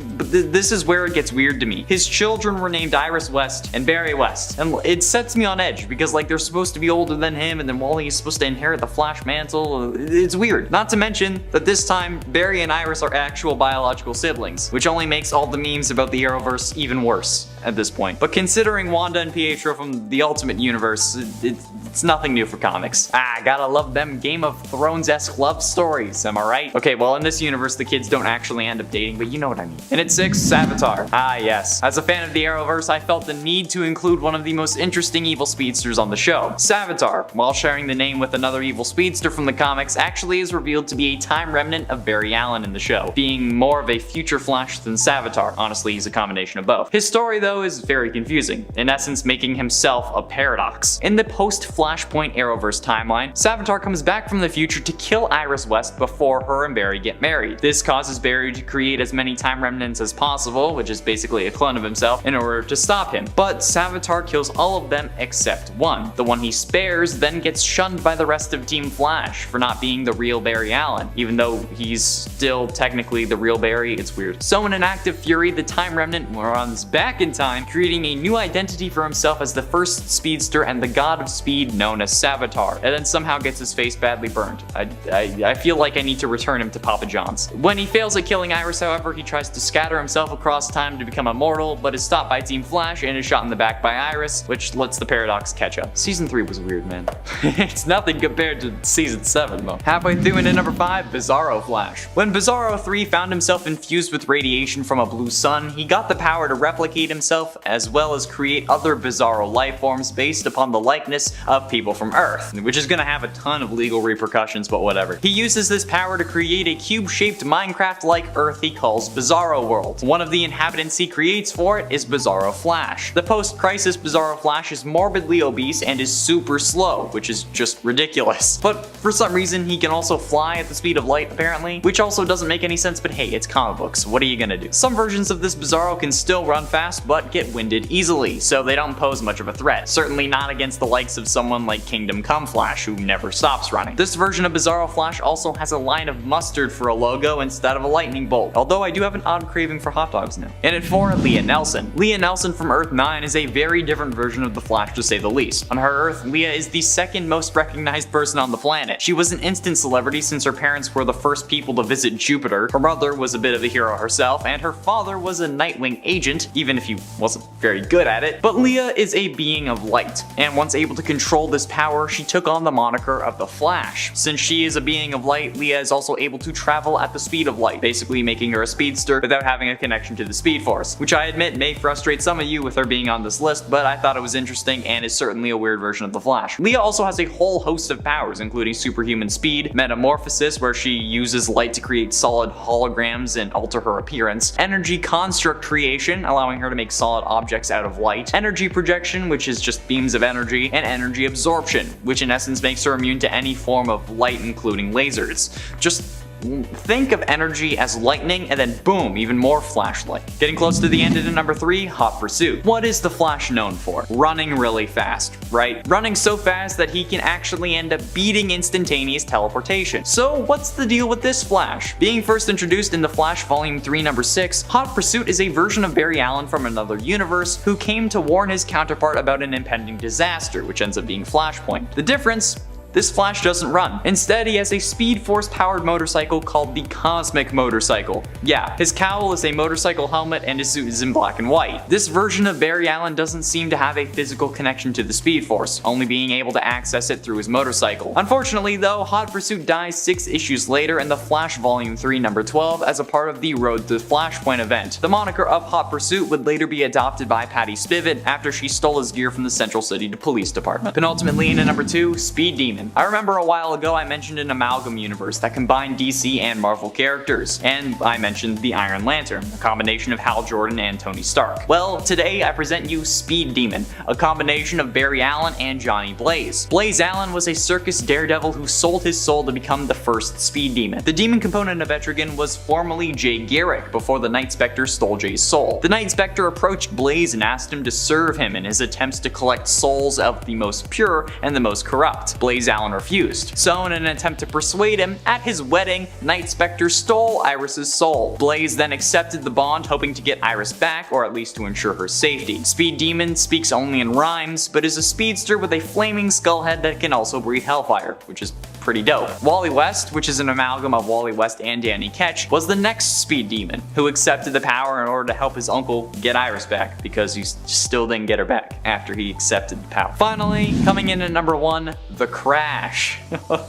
is where it gets weird to me. His children were named Iris West and Barry West, and it sets me on edge because like they're supposed to be older than him and then Wally is supposed to inherit the Flash mantle. It's weird. Not to mention that this time Barry and Iris are actual biological siblings, which only makes all the memes about the Arrowverse even worse at this point. But considering Wanda and Pietro from the Ultimate Universe, it's nothing new for comics. Gotta love them Game of Thrones-esque love stories, am I right? Okay, well in this universe the kids don't actually end up dating, but you know what I mean. And at 6, Savitar. Yes. As a fan of the Arrowverse, I felt the need to include one of the most interesting evil speedsters on the show. Savitar, while sharing the name with another evil speedster from the comics, actually is revealed to be a time remnant of Barry Allen in the show, being more of a future Flash than Savitar. Honestly, he's a combination of both. His story though is very confusing, in essence making himself a paradox. In the post-Flashpoint Arrowverse timeline, Savitar comes back from the future to kill Iris West before her and Barry get married. This causes Barry to create as many time remnants as possible, which is basically a clone of himself, in order to stop him. But Savitar kills all of them except one. The one he spares then gets shunned by the rest of Team Flash Flash for not being the real Barry Allen, even though he's still technically the real Barry. It's weird. So in an act of fury, the Time Remnant runs back in time, creating a new identity for himself as the first speedster and the god of speed known as Savitar, and then somehow gets his face badly burned. I feel like I need to return him to Papa John's. When he fails at killing Iris, however, he tries to scatter himself across time to become immortal, but is stopped by Team Flash and is shot in the back by Iris, which lets the paradox catch up. Season 3 was weird, man. It's nothing compared to Season 7, though. Halfway through into number 5, Bizarro Flash. When Bizarro 3 found himself infused with radiation from a blue sun, he got the power to replicate himself as well as create other Bizarro life forms based upon the likeness of people from Earth, which is gonna have a ton of legal repercussions, but whatever. He uses this power to create a cube-shaped Minecraft-like Earth he calls Bizarro World. One of the inhabitants he creates for it is Bizarro Flash. The post-crisis Bizarro Flash is morbidly obese and is super slow, which is just ridiculous. But for some reason, he can also fly at the speed of light, apparently, which also doesn't make any sense, but hey, it's comic books, what are you gonna do? Some versions of this Bizarro can still run fast, but get winded easily, so they don't pose much of a threat. Certainly not against the likes of someone like Kingdom Come Flash, who never stops running. This version of Bizarro Flash also has a line of mustard for a logo instead of a lightning bolt, although I do have an odd craving for hot dogs now. And at 4, Leah Nelson. Leah Nelson from Earth 9 is a very different version of the Flash, to say the least. On her Earth, Leah is the second most recognized person on the planet. She was an instant celebrity since her parents were the first people to visit Jupiter, her mother was a bit of a hero herself, and her father was a Nightwing agent, even if he wasn't very good at it. But Leah is a being of light, and once able to control this power, she took on the moniker of the Flash. Since she is a being of light, Leah is also able to travel at the speed of light, basically making her a speedster without having a connection to the Speed Force, which I admit may frustrate some of you with her being on this list, but I thought it was interesting and is certainly a weird version of the Flash. Leah also has a whole host of powers, including superhuman speed, metamorphosis, where she uses light to create solid holograms and alter her appearance, energy construct creation, allowing her to make solid objects out of light, energy projection, which is just beams of energy, and energy absorption, which in essence makes her immune to any form of light, including lasers. Just think of energy as lightning and then boom, even more flashlight. Getting close to the end into number 3, Hot Pursuit. What is the Flash known for? Running really fast, right? Running so fast that he can actually end up beating instantaneous teleportation. So what's the deal with this Flash? Being first introduced in The Flash Volume 3 number 6, Hot Pursuit is a version of Barry Allen from another universe who came to warn his counterpart about an impending disaster, which ends up being Flashpoint. The difference? This Flash doesn't run. Instead, he has a Speed Force powered motorcycle called the Cosmic Motorcycle. Yeah, his cowl is a motorcycle helmet and his suit is in black and white. This version of Barry Allen doesn't seem to have a physical connection to the Speed Force, only being able to access it through his motorcycle. Unfortunately though, Hot Pursuit dies 6 issues later in The Flash Volume 3 number 12 as a part of the Road to Flashpoint event. The moniker of Hot Pursuit would later be adopted by Patty Spivot after she stole his gear from the Central City Police Department. Penultimately into number 2, Speed Demon. I remember a while ago I mentioned an amalgam universe that combined DC and Marvel characters, and I mentioned the Iron Lantern, a combination of Hal Jordan and Tony Stark. Well, today I present you Speed Demon, a combination of Barry Allen and Johnny Blaze. Blaze Allen was a circus daredevil who sold his soul to become the first Speed Demon. The demon component of Etrigan was formerly Jay Garrick before the Night Spectre stole Jay's soul. The Night Spectre approached Blaze and asked him to serve him in his attempts to collect souls of the most pure and the most corrupt. Blaze Allen refused. So in an attempt to persuade him, at his wedding, Night Spectre stole Iris's soul. Blaze then accepted the bond, hoping to get Iris back, or at least to ensure her safety. Speed Demon speaks only in rhymes, but is a speedster with a flaming skull head that can also breathe hellfire, which is pretty dope. Wally West, which is an amalgam of Wally West and Danny Ketch, was the next Speed Demon, who accepted the power in order to help his uncle get Iris back, because he still didn't get her back after he accepted the power. Finally, coming in at number 1, the Crash.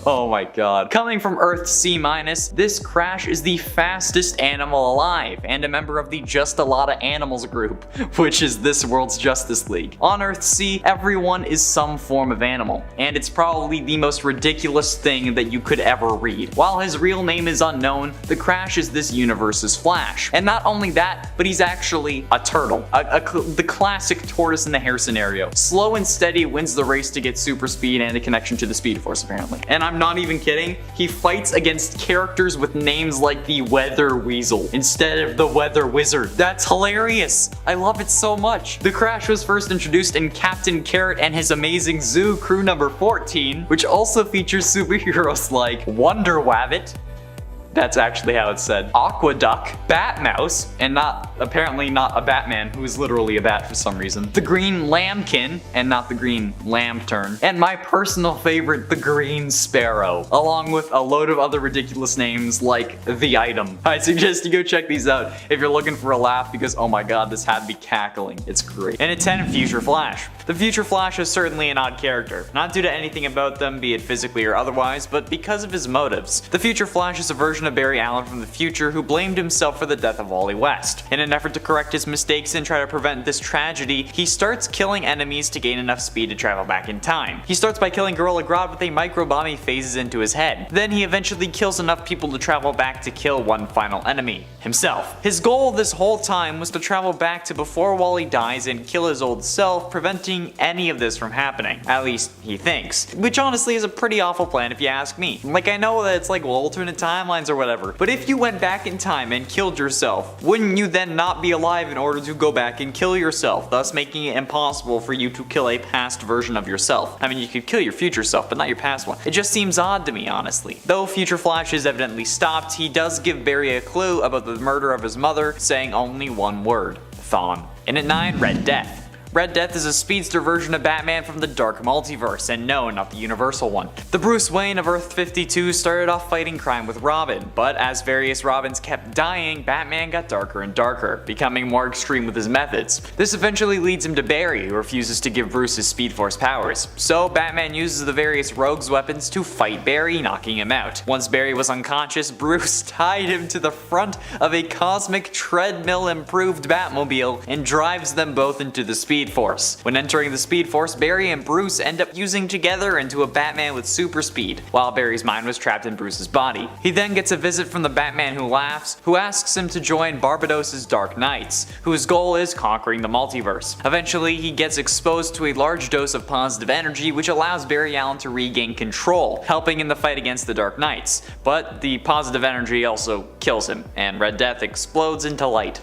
Oh my god. Coming from Earth C-, this Crash is the fastest animal alive, and a member of the Just a Lot of Animals group, which is this world's Justice League. On Earth C, everyone is some form of animal, and it's probably the most ridiculous thing that you could ever read. While his real name is unknown, the Crash is this universe's Flash. And not only that, but he's actually a turtle. The classic tortoise in the hare scenario. Slow and steady wins the race to get super speed and a connection to the Speed Force, apparently. And I'm not even kidding, he fights against characters with names like the Weather Weasel instead of the Weather Wizard. That's hilarious. I love it so much. The Crash was first introduced in Captain Carrot and His Amazing Zoo Crew number 14, which also features super superheroes like Wonder Wabbit, that's actually how it's said, Aquaduck, Batmouse, and apparently not a Batman who is literally a bat for some reason, the Green Lambkin, and not the Green Lantern, and my personal favorite, the Green Sparrow, along with a load of other ridiculous names like The Item. I suggest you go check these out if you're looking for a laugh because oh my god, this had me cackling. It's great. And at 10, Future Flash. The Future Flash is certainly an odd character, not due to anything about them, be it physically or otherwise, but because of his motives. The Future Flash is a version of Barry Allen from the future who blamed himself for the death of Wally West. In an effort to correct his mistakes and try to prevent this tragedy, he starts killing enemies to gain enough speed to travel back in time. He starts by killing Gorilla Grodd with a microbomb he phases into his head. Then he eventually kills enough people to travel back to kill one final enemy, himself. His goal this whole time was to travel back to before Wally dies and kill his old self, preventing any of this from happening. At least he thinks. Which honestly is a pretty awful plan if you ask me. Like, I know that it's like, well, alternate timelines or whatever, but if you went back in time and killed yourself, wouldn't you then not be alive in order to go back and kill yourself, thus making it impossible for you to kill a past version of yourself? I mean, you could kill your future self, but not your past one. It just seems odd to me, honestly. Though Future Flash is evidently stopped, he does give Barry a clue about the murder of his mother, saying only one word: Thawne. And at 9, Red Death. Red Death is a speedster version of Batman from the dark multiverse, and no, not the universal one. The Bruce Wayne of Earth 52 started off fighting crime with Robin, but as various Robins kept dying, Batman got darker and darker, becoming more extreme with his methods. This eventually leads him to Barry, who refuses to give Bruce his Speed Force powers. So Batman uses the various rogues' weapons to fight Barry, knocking him out. Once Barry was unconscious, Bruce tied him to the front of a cosmic treadmill improved Batmobile and drives them both into the Speed Force. When entering the Speed Force, Barry and Bruce end up fusing together into a Batman with super speed, while Barry's mind was trapped in Bruce's body. He then gets a visit from the Batman Who Laughs, who asks him to join Barbados's Dark Knights, whose goal is conquering the multiverse. Eventually, he gets exposed to a large dose of positive energy, which allows Barry Allen to regain control, helping in the fight against the Dark Knights. But the positive energy also kills him, and Red Death explodes into light.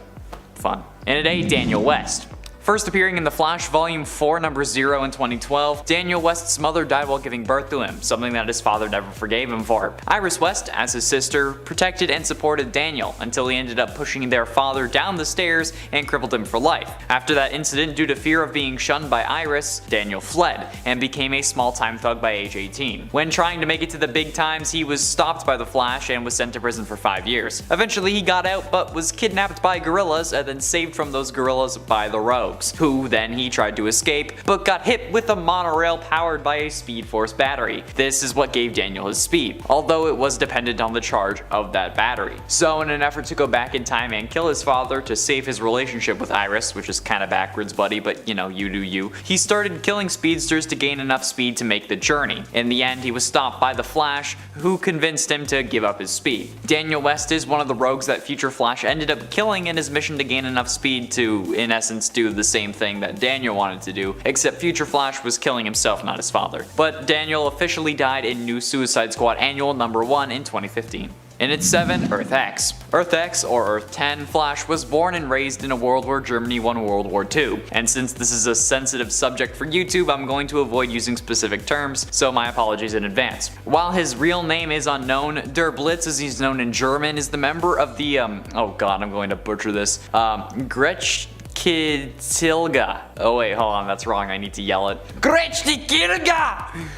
Fun. And at 8, Daniel West. First appearing in The Flash Volume 4 number 0 in 2012, Daniel West's mother died while giving birth to him, something that his father never forgave him for. Iris West, as his sister, protected and supported Daniel until he ended up pushing their father down the stairs and crippled him for life. After that incident, due to fear of being shunned by Iris, Daniel fled and became a small-time thug by age 18. When trying to make it to the big times, he was stopped by the Flash and was sent to prison for 5 years. Eventually he got out but was kidnapped by gorillas and then saved from those gorillas by the Rogues, who then he tried to escape, but got hit with a monorail powered by a Speed Force battery. This is what gave Daniel his speed, although it was dependent on the charge of that battery. So in an effort to go back in time and kill his father to save his relationship with Iris, which is kinda backwards buddy, but you know, you do you, he started killing speedsters to gain enough speed to make the journey. In the end, he was stopped by the Flash, who convinced him to give up his speed. Daniel West is one of the rogues that Future Flash ended up killing in his mission to gain enough speed to, in essence, do the same thing that Daniel wanted to do, except Future Flash was killing himself, not his father. But Daniel officially died in New Suicide Squad Annual number 1 in 2015. And at 7, Earth X. Earth X, or Earth 10, Flash was born and raised in a world where Germany won World War II. And since this is a sensitive subject for YouTube, I'm going to avoid using specific terms, so my apologies in advance. While his real name is unknown, Der Blitz, as he's known in German, is the member of the, oh god, I'm going to butcher this, Gretchkidtilga. Oh wait, hold on, that's wrong, I need to yell it. Gretchkidtilga!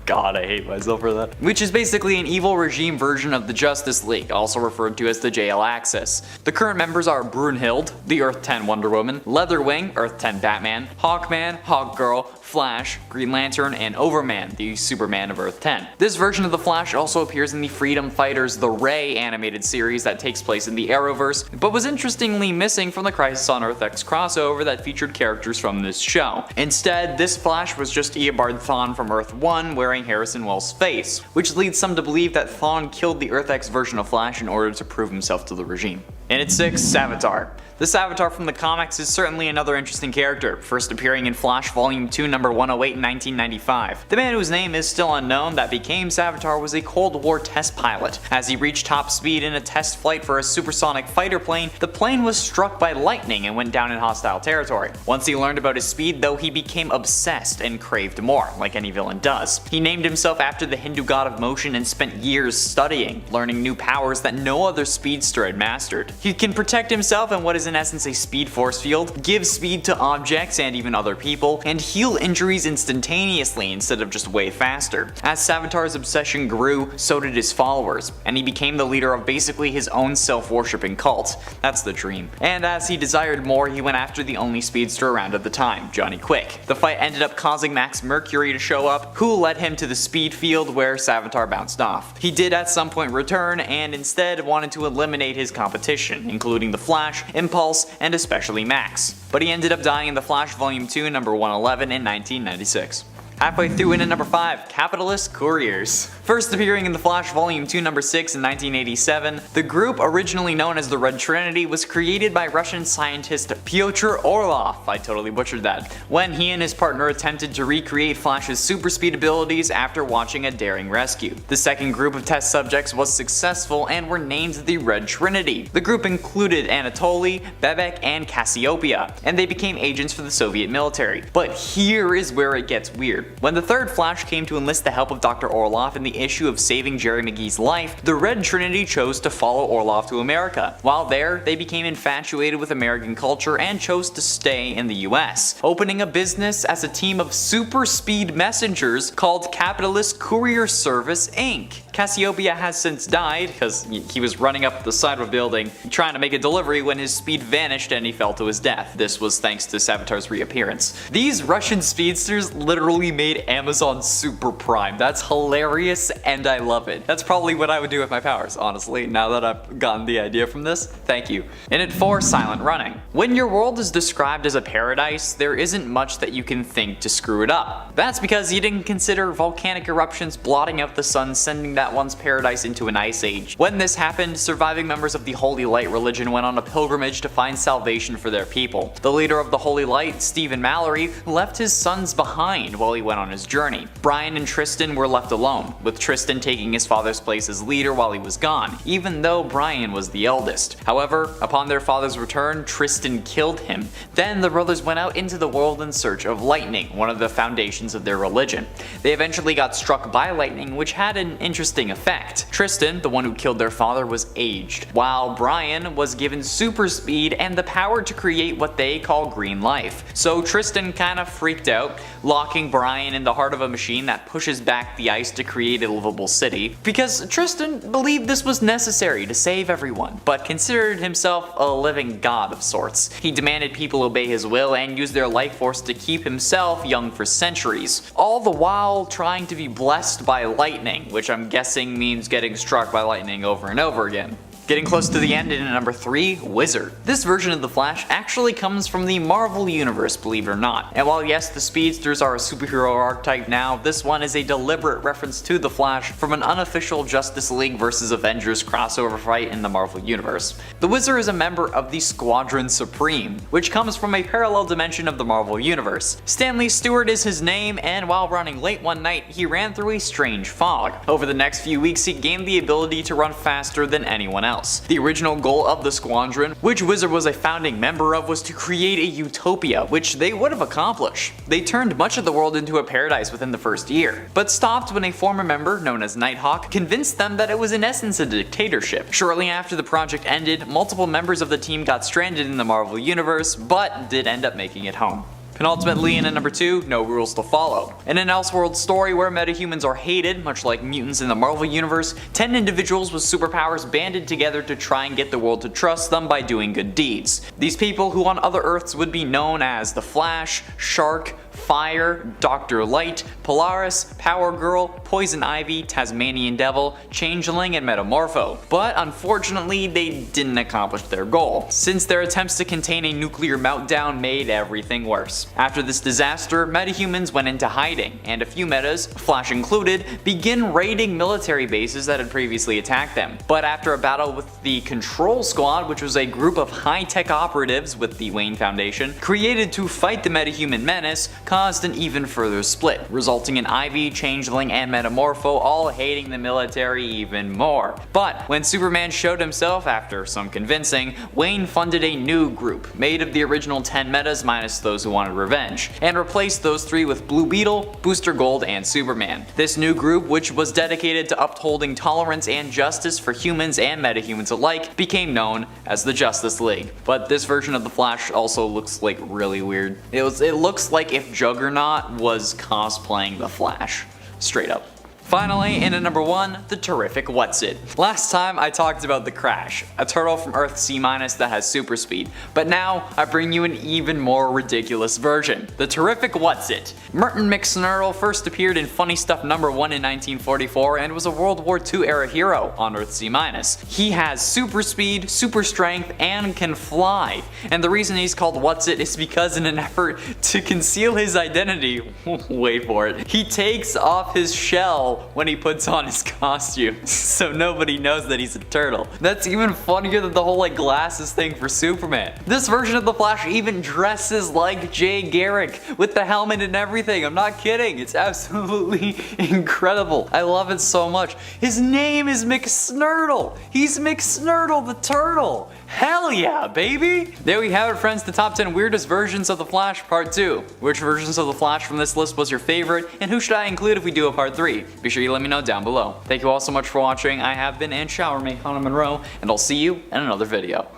God, I hate myself for that. Which is basically an evil regime version of the Justice League, also referred to as the JL Axis. The current members are Brunhild, the Earth 10 Wonder Woman, Leatherwing, Earth 10 Batman, Hawkman, Hawkgirl, Flash, Green Lantern, and Overman, the Superman of Earth 10. This version of the Flash also appears in the Freedom Fighters The Ray animated series that takes place in the Arrowverse, but was interestingly missing from the Crisis on Earth X crossover that featured characters from this show. Instead, this Flash was just Eobard Thawne from Earth 1 wearing Harrison Wells' face, which leads some to believe that Thawne killed the Earth X version of Flash in order to prove himself to the regime. And at 6, Savitar. The Savitar from the comics is certainly another interesting character, first appearing in Flash Volume 2 number 108 in 1995. The man whose name is still unknown that became Savitar was a Cold War test pilot. As he reached top speed in a test flight for a supersonic fighter plane, the plane was struck by lightning and went down in hostile territory. Once he learned about his speed though, he became obsessed and craved more, like any villain does. He named himself after the Hindu god of motion and spent years studying, learning new powers that no other speedster had mastered. He can protect himself in what is in essence a speed force field, give speed to objects and even other people, and heal injuries instantaneously instead of just way faster. As Savitar's obsession grew, so did his followers, and he became the leader of basically his own self-worshipping cult. That's the dream. And as he desired more, he went after the only speedster around at the time, Johnny Quick. The fight ended up causing Max Mercury to show up, who led him to the speed field where Savitar bounced off. He did at some point return and instead wanted to eliminate his competition, including the Flash, Impulse, and especially Max. But he ended up dying in the Flash Volume 2 number 111 in 1996. Halfway through in at number 5, Capitalist Couriers. First appearing in the Flash Volume 2 number 6 in 1987, the group originally known as the Red Trinity was created by Russian scientist Pyotr Orlov, I totally butchered that, when he and his partner attempted to recreate Flash's super speed abilities after watching a daring rescue. The second group of test subjects was successful and were named the Red Trinity. The group included Anatoly, Bebek, and Cassiopeia, and they became agents for the Soviet military. But here is where it gets weird. When the third Flash came to enlist the help of Dr. Orlov in the issue of saving Jerry McGee's life, the Red Trinity chose to follow Orlov to America. While there, they became infatuated with American culture and chose to stay in the US, opening a business as a team of super speed messengers called Capitalist Courier Service Inc. Cassiopeia has since died because he was running up the side of a building trying to make a delivery when his speed vanished and he fell to his death. This was thanks to Savitar's reappearance. These Russian speedsters literally made Amazon super prime. That's hilarious and I love it. That's probably what I would do with my powers, honestly, now that I've gotten the idea from this. Thank you. And at 4, Silent Running. When your world is described as a paradise, there isn't much that you can think to screw it up. That's because you didn't consider volcanic eruptions blotting out the sun, sending that once paradise into an ice age. When this happened, surviving members of the Holy Light religion went on a pilgrimage to find salvation for their people. The leader of the Holy Light, Stephen Mallory, left his sons behind while he went on his journey. Brian and Tristan were left alone, with Tristan taking his father's place as leader while he was gone, even though Brian was the eldest. However, upon their father's return, Tristan killed him. Then the brothers went out into the world in search of lightning, one of the foundations of their religion. They eventually got struck by lightning, which had an interesting effect. Tristan, the one who killed their father, was aged, while Brian was given super speed and the power to create what they call green life. So Tristan kinda freaked out, locking Brian in the heart of a machine that pushes back the ice to create a livable city, because Tristan believed this was necessary to save everyone, but considered himself a living god of sorts. He demanded people obey his will and use their life force to keep himself young for centuries, all the while trying to be blessed by lightning, which I'm guessing means getting struck by lightning over and over again. Getting close to the end in number 3, Wizard. This version of the Flash actually comes from the Marvel Universe, believe it or not. And while yes, the Speedsters are a superhero archetype now, this one is a deliberate reference to the Flash from an unofficial Justice League vs. Avengers crossover fight in the Marvel Universe. The Wizard is a member of the Squadron Supreme, which comes from a parallel dimension of the Marvel Universe. Stanley Stewart is his name, and while running late one night, he ran through a strange fog. Over the next few weeks, he gained the ability to run faster than anyone else. The original goal of the Squadron, which Wizard was a founding member of, was to create a utopia, which they would have accomplished. They turned much of the world into a paradise within the first year, but stopped when a former member, known as Nighthawk, convinced them that it was in essence a dictatorship. Shortly after the project ended, multiple members of the team got stranded in the Marvel Universe, but did end up making it home. Penultimately, in at number 2, No Rules to Follow. In an Elseworld story where metahumans are hated, much like mutants in the Marvel Universe, 10 individuals with superpowers banded together to try and get the world to trust them by doing good deeds. These people, who on other Earths would be known as the Flash, Shark, Fire, Dr. Light, Polaris, Power Girl, Poison Ivy, Tasmanian Devil, Changeling, and Metamorpho. But unfortunately, they didn't accomplish their goal, since their attempts to contain a nuclear meltdown made everything worse. universe. After this disaster, metahumans went into hiding, and a few metas, Flash included, begin raiding military bases that had previously attacked them. But after a battle with the Control Squad, which was a group of high-tech operatives with the Wayne Foundation, created to fight the metahuman menace, caused an even further split, resulting in Ivy, Changeling, and Metamorpho all hating the military even more. But when Superman showed himself after some convincing, Wayne funded a new group, made of the original 10 metas minus those who wanted revenge, and replaced those 3 with Blue Beetle, Booster Gold, and Superman. This new group, which was dedicated to upholding tolerance and justice for humans and metahumans alike, became known as the Justice League. But this version of the Flash also looks like really weird. It looks like if Juggernaut was cosplaying the Flash. Straight up. Finally, in at number 1, the terrific Whatsit. Last time I talked about the Crash, a turtle from Earth C- that has super speed, but now I bring you an even more ridiculous version, the terrific Whatsit. Merton McSnurtle first appeared in Funny Stuff number 1 in 1944 and was a World War II era hero on Earth C-. He has super speed, super strength, and can fly. And the reason he's called Whatsit is because in an effort to conceal his identity, wait for it, he takes off his shell when he puts on his costume, so nobody knows that he's a turtle. That's even funnier than the whole like glasses thing for Superman. This version of the Flash even dresses like Jay Garrick with the helmet and everything. I'm not kidding. It's absolutely incredible. I love it so much. His name is McSnurtle. He's McSnurtle the turtle. Hell yeah, baby! There we have it, friends, the top 10 weirdest versions of the Flash part 2. Which versions of the Flash from this list was your favorite, and who should I include if we do a part 3? Be sure you let me know down below. Thank you all so much for watching. I have been and shall remain Connor Monroe, and I'll see you in another video.